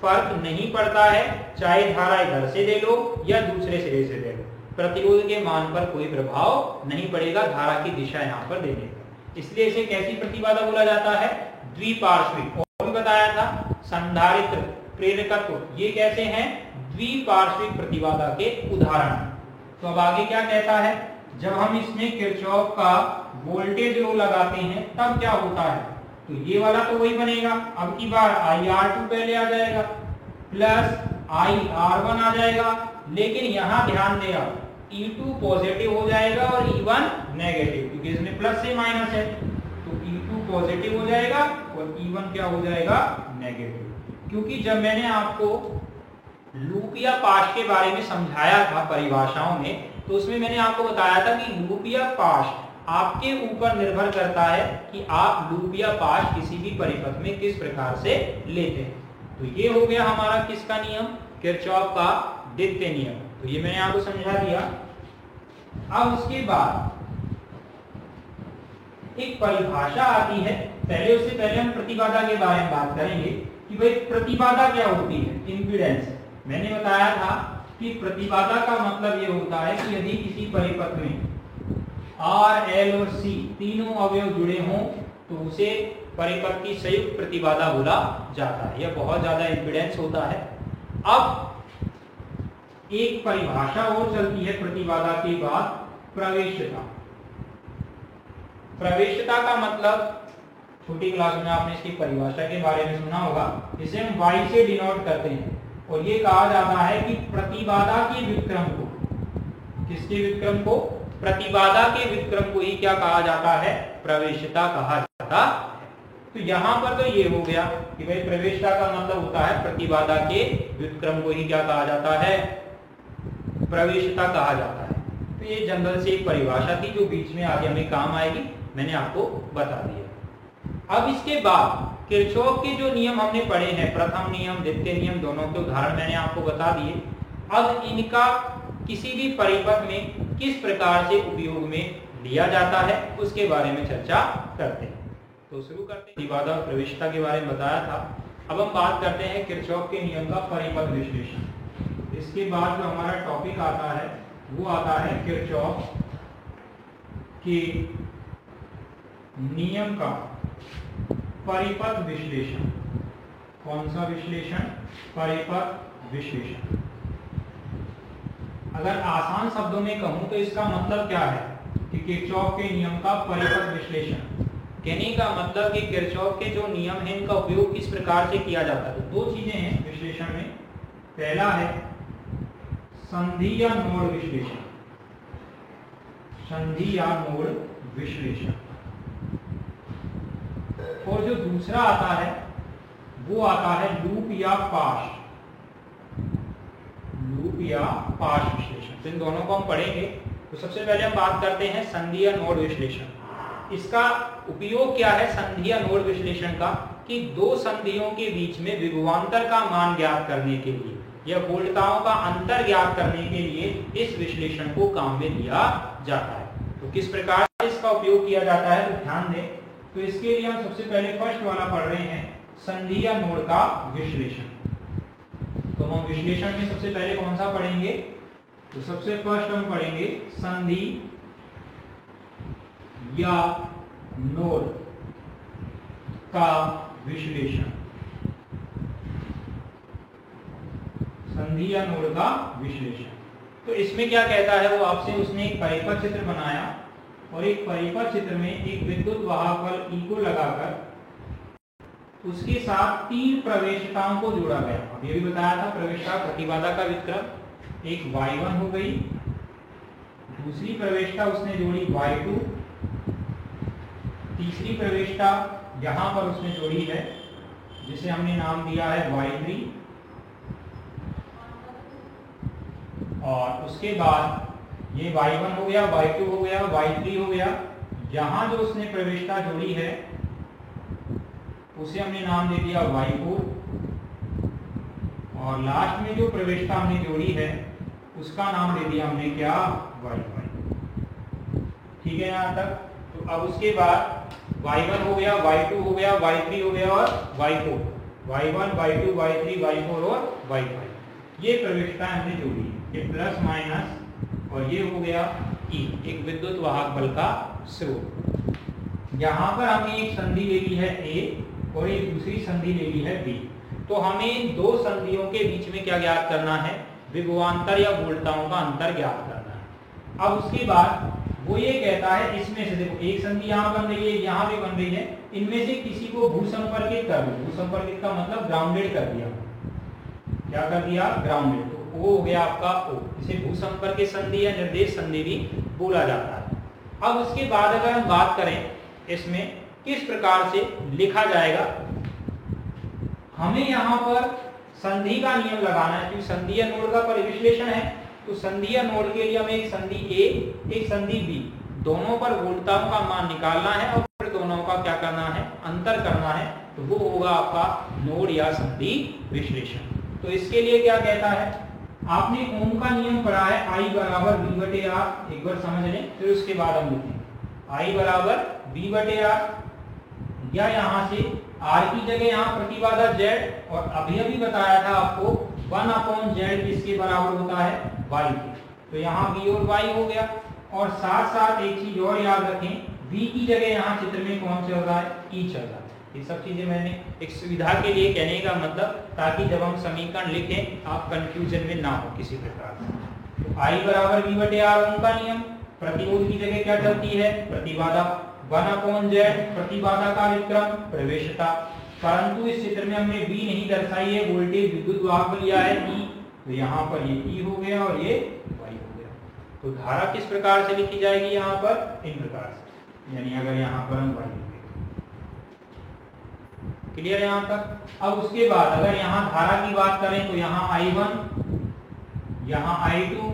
Speaker 1: फर्क नहीं पड़ता है, चाहे धारा इधर से ले लो या दूसरे सिरे से ले लो, प्रतिरोध के मान पर कोई प्रभाव नहीं पड़ेगा धारा की दिशा यहाँ पर देने का। इसलिए इसे कैसी प्रतिबाधा बोला जाता है? द्विपार्श्विक। और भी बताया था संधारित्र, प्रेरकत्व, ये कैसे हैं? द्विपार्श्विक प्रतिबाधा के उदाहरण। तो अब आगे क्या कहता है? जब हम इसमें किरचॉफ का वोल्टेज लॉ लगाते हैं तब क्या होता है? तो ये वाला तो वही बनेगा, अब की बार IR2 पहले आ जाएगा प्लस IR1 आ जाएगा। लेकिन यहां ध्यान दें आप, E2 पॉजिटिव हो जाएगा और E1 नेगेटिव, क्योंकि इसमें प्लस से माइनस है। तो E2 पॉजिटिव हो जाएगा और E1 क्या हो जाएगा? नेगेटिव। क्योंकि जब मैंने आपको लूप या पाश के बारे में समझाया था परिभाषाओं में, तो उसमें मैंने आपको बताया था कि लूप या पाश आपके ऊपर निर्भर करता है कि आप लूप या पाश किसी भी परिपथ में किस प्रकार से लेते हैं। तो ये हो गया हमारा किसका नियम? किरचॉफ का द्वितीय नियम। तो ये मैंने आपको समझा दिया। अब उसके बाद एक परिभाषा आती है, उससे पहले हम प्रतिबाधा के बारे में बात करेंगे कि भाई प्रतिबाधा क्या होती है? इम्पीडेंस। मैंने बताया था कि प्रतिबाधा का मतलब ये होता है कि यदि किसी परिपथ में R, L और C तीनों अवयव जुड़े हों तो उसे परिपथ की संयुक्त प्रतिबाधा बोला जाता है। यह बहुत ज्यादा इम्पीडेंस होता है। अब एक परिभाषा और चलती है प्रतिबाधा के बाद, प्रवेश्यता। प्रवेश्यता का मतलब, छोटी क्लास में आपने इसकी परिभाषा के बारे में सुना होगा, इसे हम Y से डिनोट करते हैं। और ये कहा जाता है कि प्रतिबाधा के व्युत्क्रम को, किसके व्युत्क्रम को? प्रतिबाधा के व्युत्क्रम को ही क्या कहा जाता है? प्रवेशिता कहा जाता है। तो यहां पर तो ये हो गया कि भाई प्रवेशिता का मतलब होता है प्रतिबाधा के व्युत्क्रम को ही क्या कहा जाता है? प्रवेशिता कहा जाता है। तो ये जनरल से एक परिभाषा थी जो बीच में आगे हमें काम आएगी, मैंने आपको बता दिया। अब इसके बाद किरचॉफ के जो नियम हमने पढ़े हैं, प्रथम नियम द्वितीय नियम, दोनों के उदाहरण मैंने आपको बता दिए। अब इनका किसी भी परिपथ में किस प्रकार से उपयोग में लिया जाता है उसके बारे में चर्चा करते हैं। तो शुरू करते हैं। प्रतिबाधा और प्रवेशिता के बारे में बताया था। अब हम बात करते हैं किरचॉफ के नियम का परिपथ विश्लेषण। इसके बाद जो हमारा टॉपिक आता है वो आता है किरचॉफ के नियम का परिपथ विश्लेषण। कौन सा विश्लेषण? परिपथ विश्लेषण। अगर आसान शब्दों में कहूं तो इसका मतलब क्या है कि किरचॉफ के नियम का परिपथ विश्लेषण। कहने का मतलब कि किरचॉफ के जो नियम हैं इनका उपयोग किस प्रकार से किया जाता है। तो दो चीजें हैं विश्लेषण में। पहला है संधि या नोड विश्लेषण, संधि या नोड विश्लेषण, और जो दूसरा आता है वो आता है लूप या पाश, लूप या पाश विश्लेषण। तो इन दोनों को हम पढ़ेंगे। तो सबसे पहले हम बात करते हैं संधि या नोड विश्लेषण। इसका उपयोग क्या है संधि या नोड विश्लेषण का? कि दो संधियों के बीच में विभवांतर का मान ज्ञात करने के लिए या वोल्टताओं का अंतर ज्ञात करने के लिए इस विश्लेषण को काम में लिया जाता है। तो किस प्रकार से इसका उपयोग किया जाता है तो ध्यान दें। तो इसके लिए हम सबसे पहले फर्स्ट वाला पढ़ रहे हैं, संधि या नोड का विश्लेषण। तो हम विश्लेषण में सबसे पहले कौन सा पढ़ेंगे? तो सबसे फर्स्ट हम पढ़ेंगे संधि या नोड का विश्लेषण। संधि या नोड का विश्लेषण। तो इसमें क्या कहता है वो आपसे, उसने एक परिपथ चित्र बनाया और एक परिपथ चित्र में एक विद्युत वाहक बल E को लगाकर उसके साथ तीन प्रवेशिताओं को जोड़ा गया। अब ये भी बताया था प्रवेशिता प्रतिबाधा का व्युत्क्रम। एक Y1 हो गई, दूसरी प्रवेशिता उसने जोड़ी Y2, तीसरी प्रवेशिता यहां पर उसने जोड़ी है जिसे हमने नाम दिया है Y3, और उसके बाद ये Y1 हो गया, Y2 हो गया, Y3 हो गया। यहां जो उसने प्रवेशिता जोड़ी है उसे हमने नाम दे दिया Y4, और लास्ट में जो प्रवेशिता हमने जोड़ी है उसका नाम दे दिया हमने क्या? Y5। ठीक है यहाँ तक। तो अब उसके बाद Y1 हो गया, Y2 हो गया, Y3 हो गया और Y4, Y1, Y2, Y3, Y4 और Y5, ये प्रवेशिताएं हमने जोड़ी है। ये प्लस माइनस और ये हो गया E, एक विद्युत वाहक बल का स्रोत। यहाँ पर हमने एक संधि ले ली है A और एक दूसरी संधि ले ली है B। तो हमें दो संधियों के बीच में क्या ज्ञात करना है? विभवांतर या वोल्टताओं का अंतर ज्ञात करना है। अब उसके बाद वो ये कहता है इसमें से देखो एक संधि यहाँ बन रही है, यहाँ भी बन रही है, इनमें से किसी को भूसंपर्कित कर दो। भूसंपर्कित का मतलब ग्राउंडेड कर दिया। क्या कर दिया? ग्राउंडेड। तो वो हो गया आपका O। इसे भूसंपर्कित संधि या निर्देश संधि भी बोला जाता है। अब उसके बाद अगर हम बात करें इसमें किस प्रकार से लिखा जाएगा, हमें यहाँ पर संधि का नियम लगाना है क्योंकि संधि या नोड का परिविश्लेषण है। तो संधि या नोड के लिए हमें एक संधि A एक संधि B, दोनों पर वोल्टताओं का मान निकालना है और फिर दोनों का क्या करना है? अंतर करना है। तो वो होगा आपका नोड या संधि विश्लेषण। तो इसके लिए क्या कहता है? आपने ओम का नियम पढ़ा है, I बराबर V बटे R। एक बार समझ लें फिर उसके बाद हम लिखें। I बराबर V बटे R, या यहाँ से R की जगह यहाँ प्रतिबाधा Z, और अभी बताया था आपको 1/Z किसके बराबर होता है? Y के। तो यहाँ V और Y हो गया। और साथ साथ एक चीज और याद रखें, V की जगह यहाँ चित्र में कौन चल रहा है? E चल रहा है। ये सब चीजें मैंने एक सुविधा के लिए कहने का मतलब, ताकि जब हम समीकरण लिखें आप कंफ्यूजन में ना हो किसी प्रकार से। तो I बराबर V बटे R ओम का नियम। प्रतिरोध की जगह क्या चलती है? प्रतिबाधा। 1/Z प्रतिबाधा का व्युत्क्रम प्रवेशिता। परंतु इस चित्र में हमने बी नहीं दर्शाई है, वोल्टेज विद्युत वाहक बल लिया है ई, तो यहाँ पर ये ई हो गया और ये वाई हो गया। तो धारा किस प्रकार से लिखी जाएगी यहाँ पर, इन प्रकार से, यानी अगर यहाँ पर हम वाई, क्लियर है यहाँ तक। अब उसके बाद अगर यहाँ धारा की बात करें तो यहाँ I1, यहाँ I2,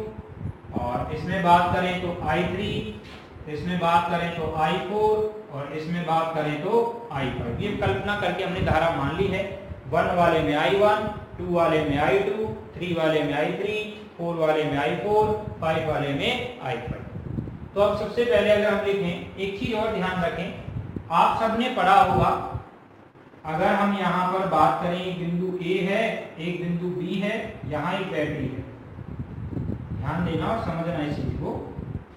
Speaker 1: और इसमें बात करें तो I3, इसमें बात करें तो I4 और इसमें बात करें तो I5। ये कल्पना करके हमने धारा मान ली है। 1 वाले में I1, 2 वाले में I2, 3 वाले में I3, 4 वाले में I4, 5 वाले में I5। तो अब सबसे पहले अगर हम लिखें, एक चीज और ध्यान रखें, आप सबने पढ़ा होगा, अगर हम यहाँ पर बात करें एक बिंदु A है, एक बिंदु B है, यहाँ एक बैटरी है, ध्यान देना और समझना इस चीज को,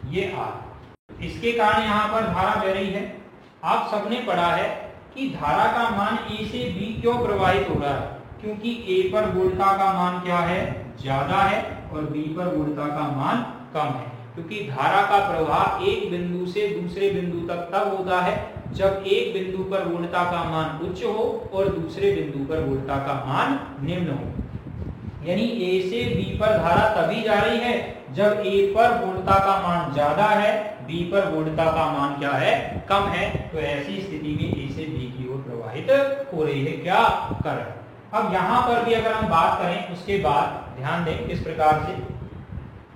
Speaker 1: ये R, इसके कारण यहाँ पर धारा बह रही है। आप सबने पढ़ा है कि धारा का मान A से B क्यों प्रवाहित हो रहा है, क्योंकि A पर वोल्टता का मान क्या है, ज्यादा है, और B पर वोल्टता का मान कम है। क्योंकि धारा का प्रवाह एक बिंदु से दूसरे बिंदु तक तब होता है जब एक बिंदु पर वोल्टता का मान उच्च हो और दूसरे बिंदु पर वोल्टता का मान निम्न हो। यानी A से B पर धारा तभी जा रही है जब A पर वोल्टता का मान ज्यादा है, B पर वोल्टता का मान क्या है, कम है। तो ऐसी स्थिति में A से B की ओर प्रवाहित हो रही है क्या, करंट। अब यहाँ पर भी अगर हम बात करें, उसके बाद ध्यान दें किस प्रकार से,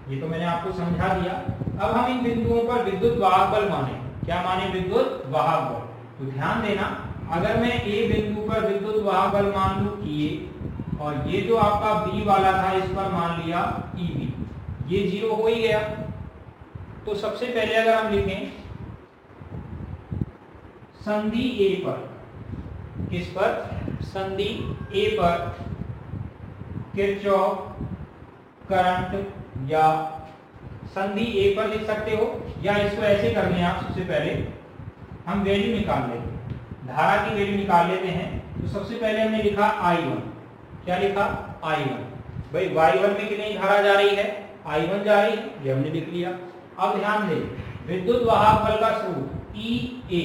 Speaker 1: ये तो मैंने आपको समझा दिया। अब हम इन बिंदुओं पर विद्युत वाहक बल माने, क्या माने, विद्युत वाहक बल। तो ध्यान देना, अगर मैं A बिंदु पर विद्युत वाहक बल मान लूं EA, और ये जो आपका B वाला था इस पर मान लिया EB, ये 0 हो ही गया। तो सबसे पहले अगर हम लिखें संधि A पर, किस पर, संधि A पर किरचॉफ करंट, या संधि A पर लिख सकते हो, या इसको ऐसे कर लें आप, सबसे पहले हम वैल्यू निकाल लेते हैं, धारा की वैल्यू निकाल लेते हैं। तो सबसे पहले हमने लिखा I1, क्या लिखा, I1। भाई Y1 में कितनी धारा जा रही है, I1 जा रही है, ये हमने लिख लिया। अब ध्यान दें, विद्युत वाहक बल का स्रोत EA,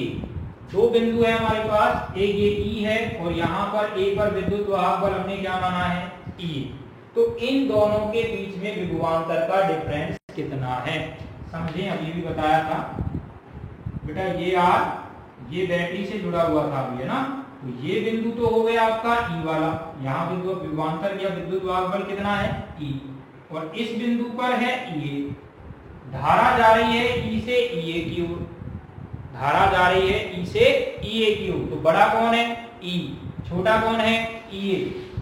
Speaker 1: दो बिंदु है हमारे पास, एक ये E है और यहाँ पर A पर विद्युत वाहक बल हमने क्या माना है, E। तो इन दोनों के बीच में विभवांतर का डिफरेंस कितना है, समझे, अभी भी बताया था बेटा, ये R ये बैटरी से जुड़ा हुआ था अभी, है ना। तो ये बिंदु तो हो गया आपका E वाला, यहाँ विभवांतर या विद्युत वाहक बल कितना है, E, और इस बिंदु पर है EA। धारा जा रही है E से EA की ओर, धारा जा रही है E से EA की ओर। तो बड़ा कौन है, E, छोटा कौन है, EA।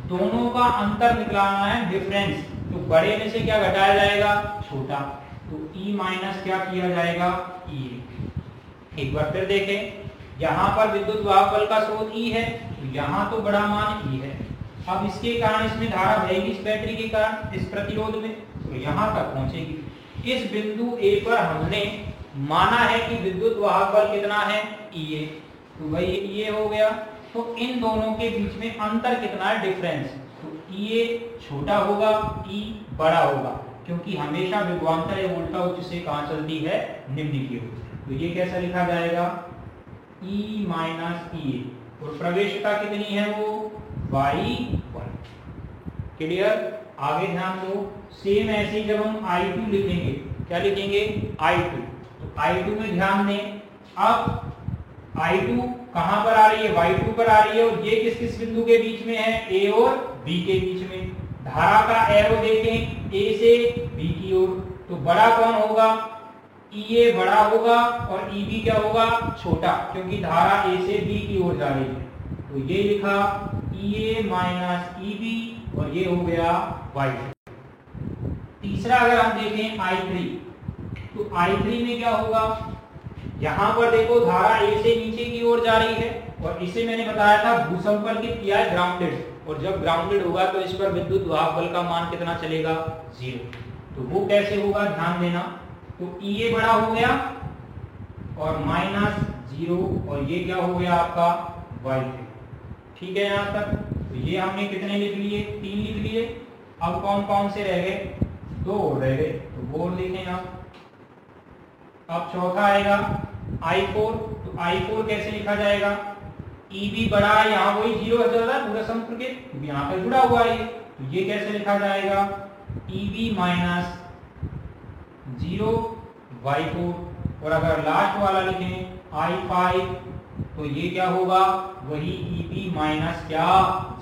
Speaker 1: दोनों का अंतर निकालना है, डिफरेंस। तो बड़े में से क्या घटाया जाएगा, छोटा, तो E माइनस क्या किया जाएगा, EA। एक बार फिर देखें, यहाँ पर विद्युत वाहक बल का स्रोत E है, तो यहाँ तो बड़ा मान E है। अब इसके कारण इसमें धारा बहेगी, इस बैटरी के कारण, इस प्रतिरोध में, तो यहाँ तक पहुंचेगी। इस बिंदु A पर हमने माना है कि विद्युत वाहक बल कितना है, EA, तो भाई ये हो गया। तो इन दोनों के बीच में अंतर कितना है, डिफरेंस। तो EA छोटा होगा, E बड़ा होगा, क्योंकि हमेशा विभवांतर या वोल्टा उच्च से कहां चलती है, निम्न की ओर। तो ये कैसा लिखा जाएगा, E माइनस EA, और प्रवेशिता कितनी है वो, Y1। क्लियर, आगे ध्यान दो। सेम ऐसे जब हम I2 लिखेंगे, क्या लिखेंगे, I2, तो I2 में ध्यान दें, अब I2 कहां पर आ रही है, Y2 पर आ रही है, और ये किस किस बिंदु के बीच में है, A और B के बीच में। धारा का एरो देखें, A से B की ओर, तो बड़ा कौन होगा, EA बड़ा होगा और EB क्या होगा, छोटा, क्योंकि धारा A से B की ओर जा रही है। तो ये लिखा EA माइनस EB, और ये हो गया Y2। तीसरा अगर हम देखें I3, तो I3 में क्या होगा, यहां पर देखो धारा A से नीचे की ओर जा रही है, और इसे मैंने बताया था भूसंपर्कित किया है, ग्राउंडेड, और जब ग्राउंडेड होगा तो इस पर विद्युत वाहक बल का मान कितना चलेगा, 0। तो वो कैसे होगा, ध्यान देना। तो EA बड़ा हो गया और माइनस 0, और ये क्या हो गया आपका Y3। ठीक है यहाँ तक। तो ये हमने कितने लिख लिए, 3 लिख लिए। अब कौन कौन से रह गए, 2 रह गए, तो वो लिखें आप। अब चौथा आएगा I4, तो I4 कैसे लिखा जाएगा, ई भी बड़ा है, यहाँ वही 0 चल रहा है पूरा समुद्र के, क्योंकि यहाँ पे जुड़ा हुआ है, तो ये कैसे लिखा जाएगा, ई बी माइनस 0 y4, और अगर लास्ट वाला लिखें I5 तो ये क्या होगा, वही ई बी माइनस क्या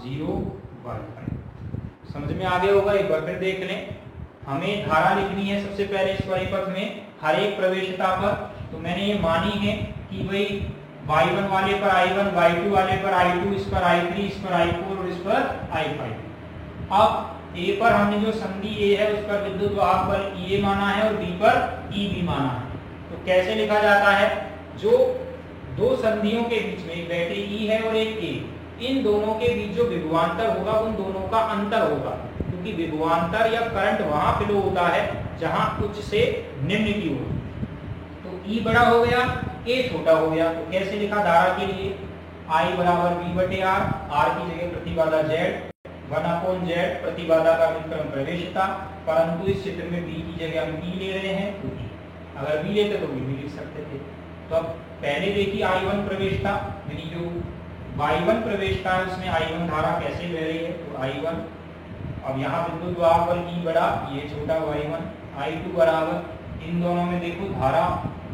Speaker 1: 0 y5। समझ में आ गया होगा, एक बार फिर देख लें। हमें धारा लिखनी है सबसे पहले इस परिपथ में हर एक प्रवेशिता पर, तो मैंने ये मानी है कि भाई y1 वाले पर I1, y2 वाले पर I2, इस पर I3, इस पर I4 और इस पर I5। अब A पर हमने जो संधि A है उस पर विद्युत वाहक बल EA माना है और B पर EB माना है। तो कैसे लिखा जाता है, जो दो संधियों के बीच में एक बैटरी E है और एक A, इन दोनों के बीच जो विभवांतर होगा उन दोनों का अंतर होगा, क्योंकि विभवांतर या करंट वहां फ्लो होता है जहां उच्च से निम्न की ओर। तो E बड़ा हो गया, A छोटा हो गया, तो कैसे लिखा धारा के लिए, I बराबर V बटे R, R की जगह प्रतिबाधा Z, 1/Z प्रतिबाधा का व्युत्क्रम प्रवेशिता, परंतु इस चित्र में B की जगह हम P ले रहे हैं, तो अगर B लेते तो B भी लिख सकते थे। तो अब पहले देखिए I1 प्रवेशिता, यानी जो Y1 प्रवेशिता है उसमें I1 धारा कैसे बह रही है, तो I1, अब यहाँ विद्युत वाहक बल E बड़ा, ये छोटा Y1, I2 बराबर, इन दोनों में देखो धारा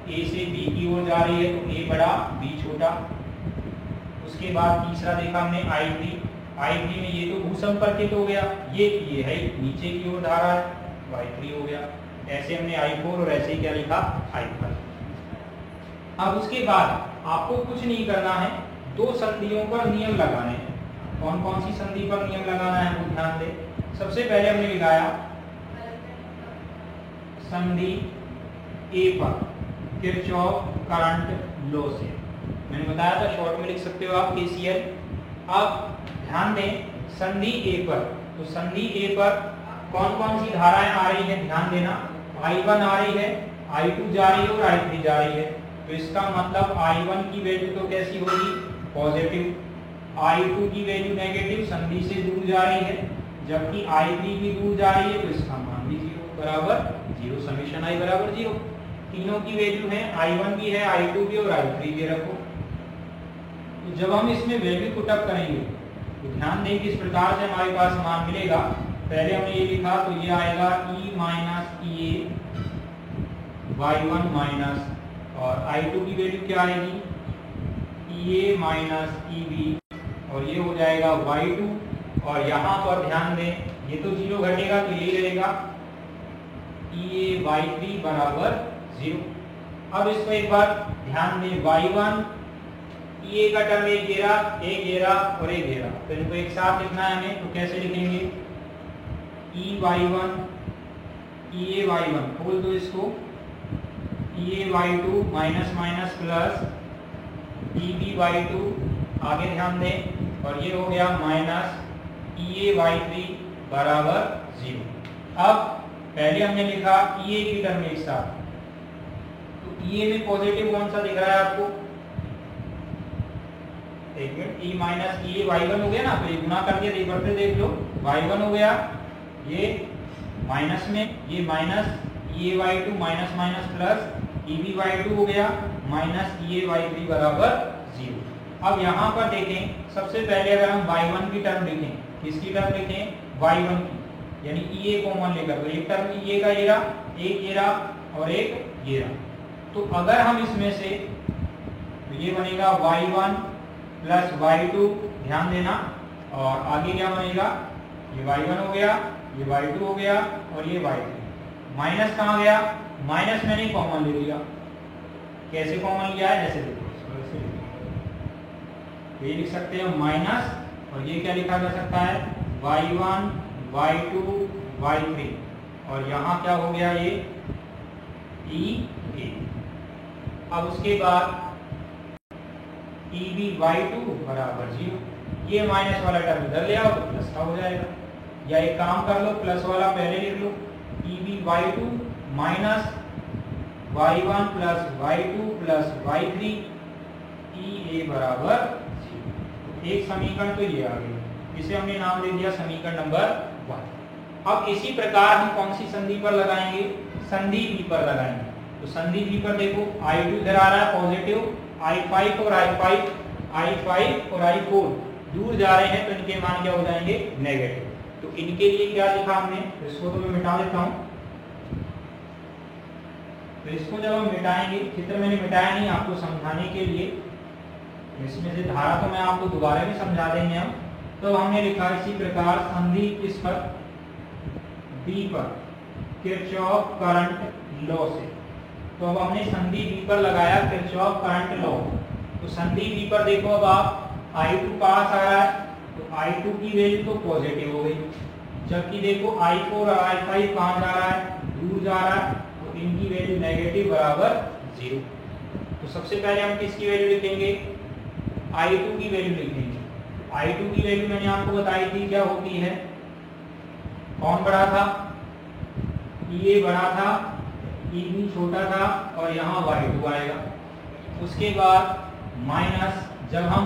Speaker 1: A से B की ओर जा रही है, तो A बड़ा B छोटा। उसके बाद तीसरा देखा हमने I3 में ये तो भूसंपर्कित हो गया, ये है नीचे की ओर धारा है, Y3 हो गया। ऐसे हमने I4 और ऐसे ही क्या लिखा I5। अब उसके बाद आपको कुछ नहीं करना है, दो संधियों पर नियम लगाने हैं। कौन कौन सी संधि पर नियम लगाना है वो ध्यान दें। सबसे पहले हमने लगाया संधि A पर किरचॉफ करंट लॉ से, मैंने बताया था शॉर्ट में लिख सकते हो आप KCL। अब ध्यान दें संधि A पर, तो संधि A पर कौन कौन सी धाराएं आ रही हैं ध्यान देना, I1 आ रही है, I2 जा रही है और I3 जा रही है। तो इसका मतलब I1 की वैल्यू तो कैसी होगी, पॉजिटिव, I2 की वैल्यू नेगेटिव, संधि से दूर जा रही है, जबकि I3 भी दूर जा रही है, तो इसका मान भी 0 बराबर 0, समेशन I बराबर 0। तीनों की वैल्यू है, I1 भी है, I2 भी और I3 भी रखो। तो जब हम इसमें वैल्यू पुटअप करेंगे तो ध्यान दें कि इस प्रकार से हमारे पास मान मिलेगा। पहले हमने ये लिखा, तो ये आएगा E minus EA Y1 minus, और I2 की वैल्यू क्या आएगी, EA माइनस EB, और ये हो जाएगा Y2। और यहाँ पर ध्यान दें ये तो 0 घटेगा तो ये रहेगा EA Y3 बराबर 0। अब इसको एक बार ध्यान दें, Y1 EA का टर्म एक घेरा और एक घेरा, तो इनको एक साथ लिखना है हमें, तो कैसे लिखेंगे, EY1 EA Y1 खोल दो इसको, EA Y2 minus minus plus EB Y2, आगे ध्यान दें, और ये हो गया माइनस EA Y3 बराबर 0। अब पहले हमने लिखा EA की टर्म एक साथ, तो EA में पॉजिटिव कौन सा दिख रहा है आपको, एक minute, E minus EA Y1 हो गया ना, तो ये गुना कर दिया, एक बार फिर देख लो, Y1 हो गया, ये माइनस में, ये minus EA Y2 minus minus plus EB Y2 हो गया माइनस EA Y3 बराबर 0। अब यहाँ पर देखें, सबसे पहले अगर हम Y1 की टर्म लिखें, किसकी टर्म लिखें, Y1 की, यानी EA कॉमन लेकर, तो एक टर्म EA का घेरा, एक घेरा और एक घेरा। तो अगर हम इसमें से, तो ये बनेगा Y1 प्लस Y2, ध्यान देना, और आगे क्या बनेगा, ये Y1 हो गया, ये Y2 हो गया और ये Y3। माइनस कहाँ गया, माइनस मैंने कॉमन ले लिया, कैसे कॉमन लिया है, ऐसे देखो, ये लिख सकते हैं माइनस, और ये क्या लिखा जा सकता है, Y1 Y2 Y3, और यहाँ क्या हो गया, ये EA। अब उसके बाद EB Y2 बराबर 0, ये माइनस वाला टर्म इधर ले आओ तो प्लस का हो जाएगा, या एक काम कर लो, प्लस वाला पहले लिख लो, EB Y2 minus Y1 plus Y2 plus Y3 EA बराबर 0। एक समीकरण तो ये आ गई, इसे हमने नाम दे दिया समीकरण नंबर 1। अब इसी प्रकार हम कौन सी संधि पर लगाएंगे, संधि B पर लगाएंगे। तो संधि B पर देखो I2 इधर आ रहा है पॉजिटिव, I5 और I5 I5 और I4 दूर जा रहे हैं तो इनके मान क्या हो जाएंगे, नेगेटिव। तो इनके लिए क्या लिखा हमने, इसको तो मैं मिटा देता हूं। तो इसको जब हम मिटाएंगे, चित्र मैंने मिटाया नहीं आपको समझाने के लिए, इसमें से धारा तो मैं आपको दोबारा भी समझा देंगे हम। तो हमने लिखा इसी प्रकार संधि किस पर, बी पर, किरचॉफ करंट लॉ से। तो अब हमने संधि बी पर लगाया किरचॉफ करंट लॉ। तो संधि बी पर देखो अब आप I2 पास आ रहा है, तो I2 की वैल्यू तो पॉजिटिव हो गई, जबकि देखो I4 और I5 कहाँ जा रहा है, दूर जा रहा है, तो इनकी वैल्यू नेगेटिव बराबर 0। तो सबसे पहले हम किसकी वैल्यू लिखेंगे, I2 की वैल्यू लिखेंगे। I2 की वैल्यू मैंने आपको बताई थी क्या होती है, कौन बड़ा था, EA बड़ा था, EB छोटा था, और यहाँ Y2 आएगा। उसके बाद माइनस, जब हम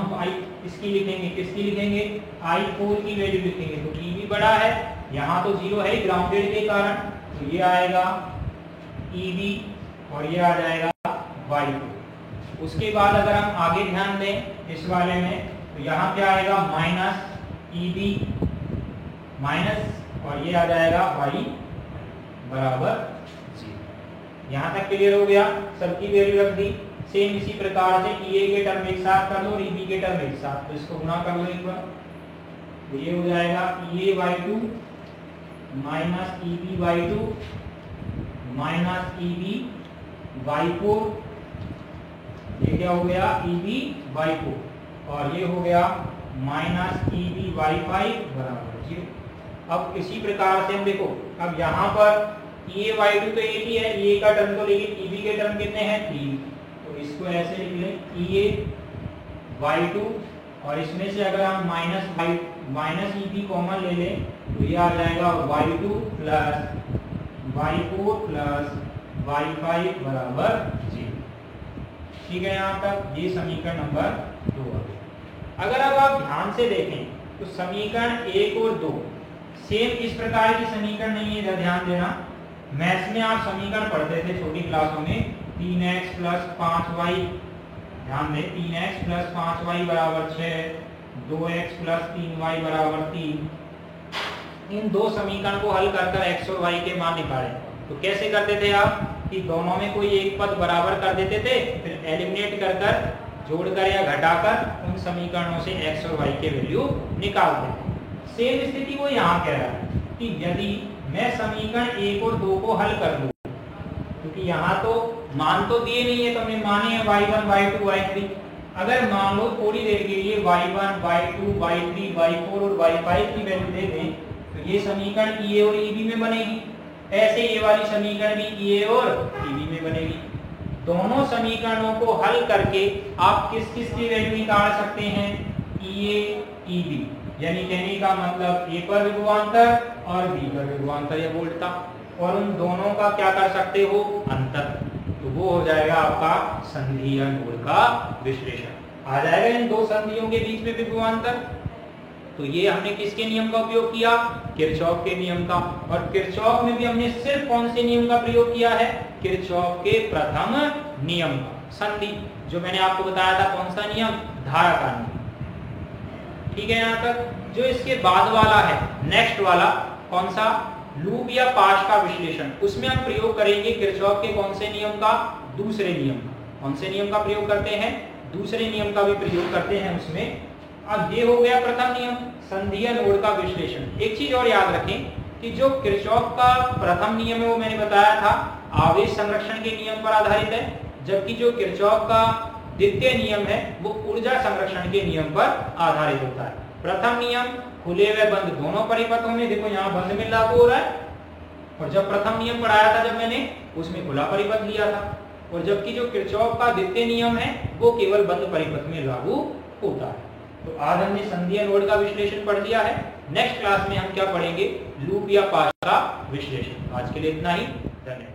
Speaker 1: इसकी लिखेंगे, किसकी लिखेंगे, I4 की वैल्यू लिखेंगे, तो EB बड़ा है, यहाँ तो 0 है ग्राउंडेड के कारण, तो ये आएगा EB और ये आ जाएगा Y2। उसके बाद अगर हम आगे ध्यान दें इस वाले में, तो यहाँ क्या आएगा, माइनस EB माइनस और ये आ जाएगा Y बराबर 0। यहाँ तक क्लियर हो गया, सबकी वैल्यू रख दी। सेम इसी प्रकार से EA के टर्म एक साथ कर लो और EB के टर्म एक साथ, तो इसको गुणा कर लो एक बार, तो ये हो जाएगा EA Y2 minus EB Y2 minus EB Y4, ये क्या हो गया, EB Y4, और ये हो गया माइनस EB Y5 बराबर 0। अब इसी प्रकार से हम देखो, अब यहाँ पर EA Y2 तो एक ही है, EA का टर्म तो, लेकिन EB के टर्म कितने हैं, 3, तो इसको ऐसे लिख लें EA Y2, और इसमें से अगर हम माइनस EB कॉमन ले लें तो ये आ जाएगा Y2 plus Y4 plus Y5 बराबर 0। ठीक है, यहाँ तक ये समीकरण नंबर 2 है। अगर अब आप ध्यान से देखें तो समीकरण 1 और 2 सेम इस प्रकार की समीकरण नहीं है, ध्यान देना। मैथ्स में आप समीकरण पढ़ते थे छोटी क्लासों में, 3x प्लस 5y, ध्यान दें 3x प्लस 5y बराबर 6, 2x प्लस 3y बराबर 3। इन दो समीकरण को हल कर x और y के मान निकालें। तो कैसे करते थे आप, कि दोनों में कोई एक पद बराबर कर देते थे, फिर एलिमिनेट कर जोड़कर या घटाकर उन समीकरणों से x और y के वैल्यू निकालते थे। सेम स्थिति वो यहाँ कह रहा है कि यदि मैं समीकरण 1 और 2 को हल कर दूं, क्योंकि यहाँ तो मान तो दिए नहीं है, तो हमने माने हैं y1 y2 y3। अगर मान लो थोड़ी देर के लिए y1 y2 y3 y4 और y5 की वैल्यू दे दें, तो ये समीकरण EA और EB में बनेगी। ऐसे ये वाली समीकरण भी EA और EB में बनेगी। दोनों समीकरणों को हल करके आप किस किस की वैल्यू निकाल सकते हैं, EA EB, यानी कहने का मतलब A पर विभवांतर और B पर विभवांतर या वोल्टता, और उन दोनों का क्या कर सकते हो, अंतर। तो वो हो जाएगा आपका संधि या नोड का विश्लेषण। आ जाएगा इन दो संधियों के बीच में विभवांतर। तो ये हमने किसके नियम का उपयोग किया, किरचॉफ के नियम का। और किरचॉफ में भी हमने सिर्फ कौन से नियम का प्रयोग किया है, किरचॉफ के प्रथम नियम का। संधि जो मैंने आपको बताया था, कौन सा नियम, धारा का नियम। ठीक है, यहाँ तक। जो इसके बाद वाला है, नेक्स्ट वाला कौन सा, लूप या पाश का विश्लेषण, उसमें हम प्रयोग करेंगे किरचॉफ के कौन से नियम का, दूसरे नियम का। कौन से नियम का प्रयोग करते हैं, दूसरे नियम का भी प्रयोग करते हैं उसमें। अब ये हो गया प्रथम नियम, संधि या नोड का विश्लेषण। एक चीज और याद रखें कि जो किरचॉफ का प्रथम नियम है वो मैंने बताया था आवेश संरक्षण के नियम पर आधारित है, जबकि जो किरचॉफ का द्वितीय नियम है वो ऊर्जा संरक्षण के नियम पर आधारित होता है। प्रथम नियम खुले व बंद दोनों परिपथों में, देखो यहाँ बंद में लागू हो रहा है, और जब प्रथम नियम पढ़ाया था जब मैंने, उसमें खुला परिपथ लिया था। और जबकि जो किरचॉफ का द्वितीय नियम है वो केवल बंद परिपथ में लागू होता है। तो आज हमने संधि या नोड का विश्लेषण पढ़ लिया है। नेक्स्ट क्लास में हम क्या पढ़ेंगे, लूप या पाश का विश्लेषण। आज के लिए इतना ही, धन्यवाद।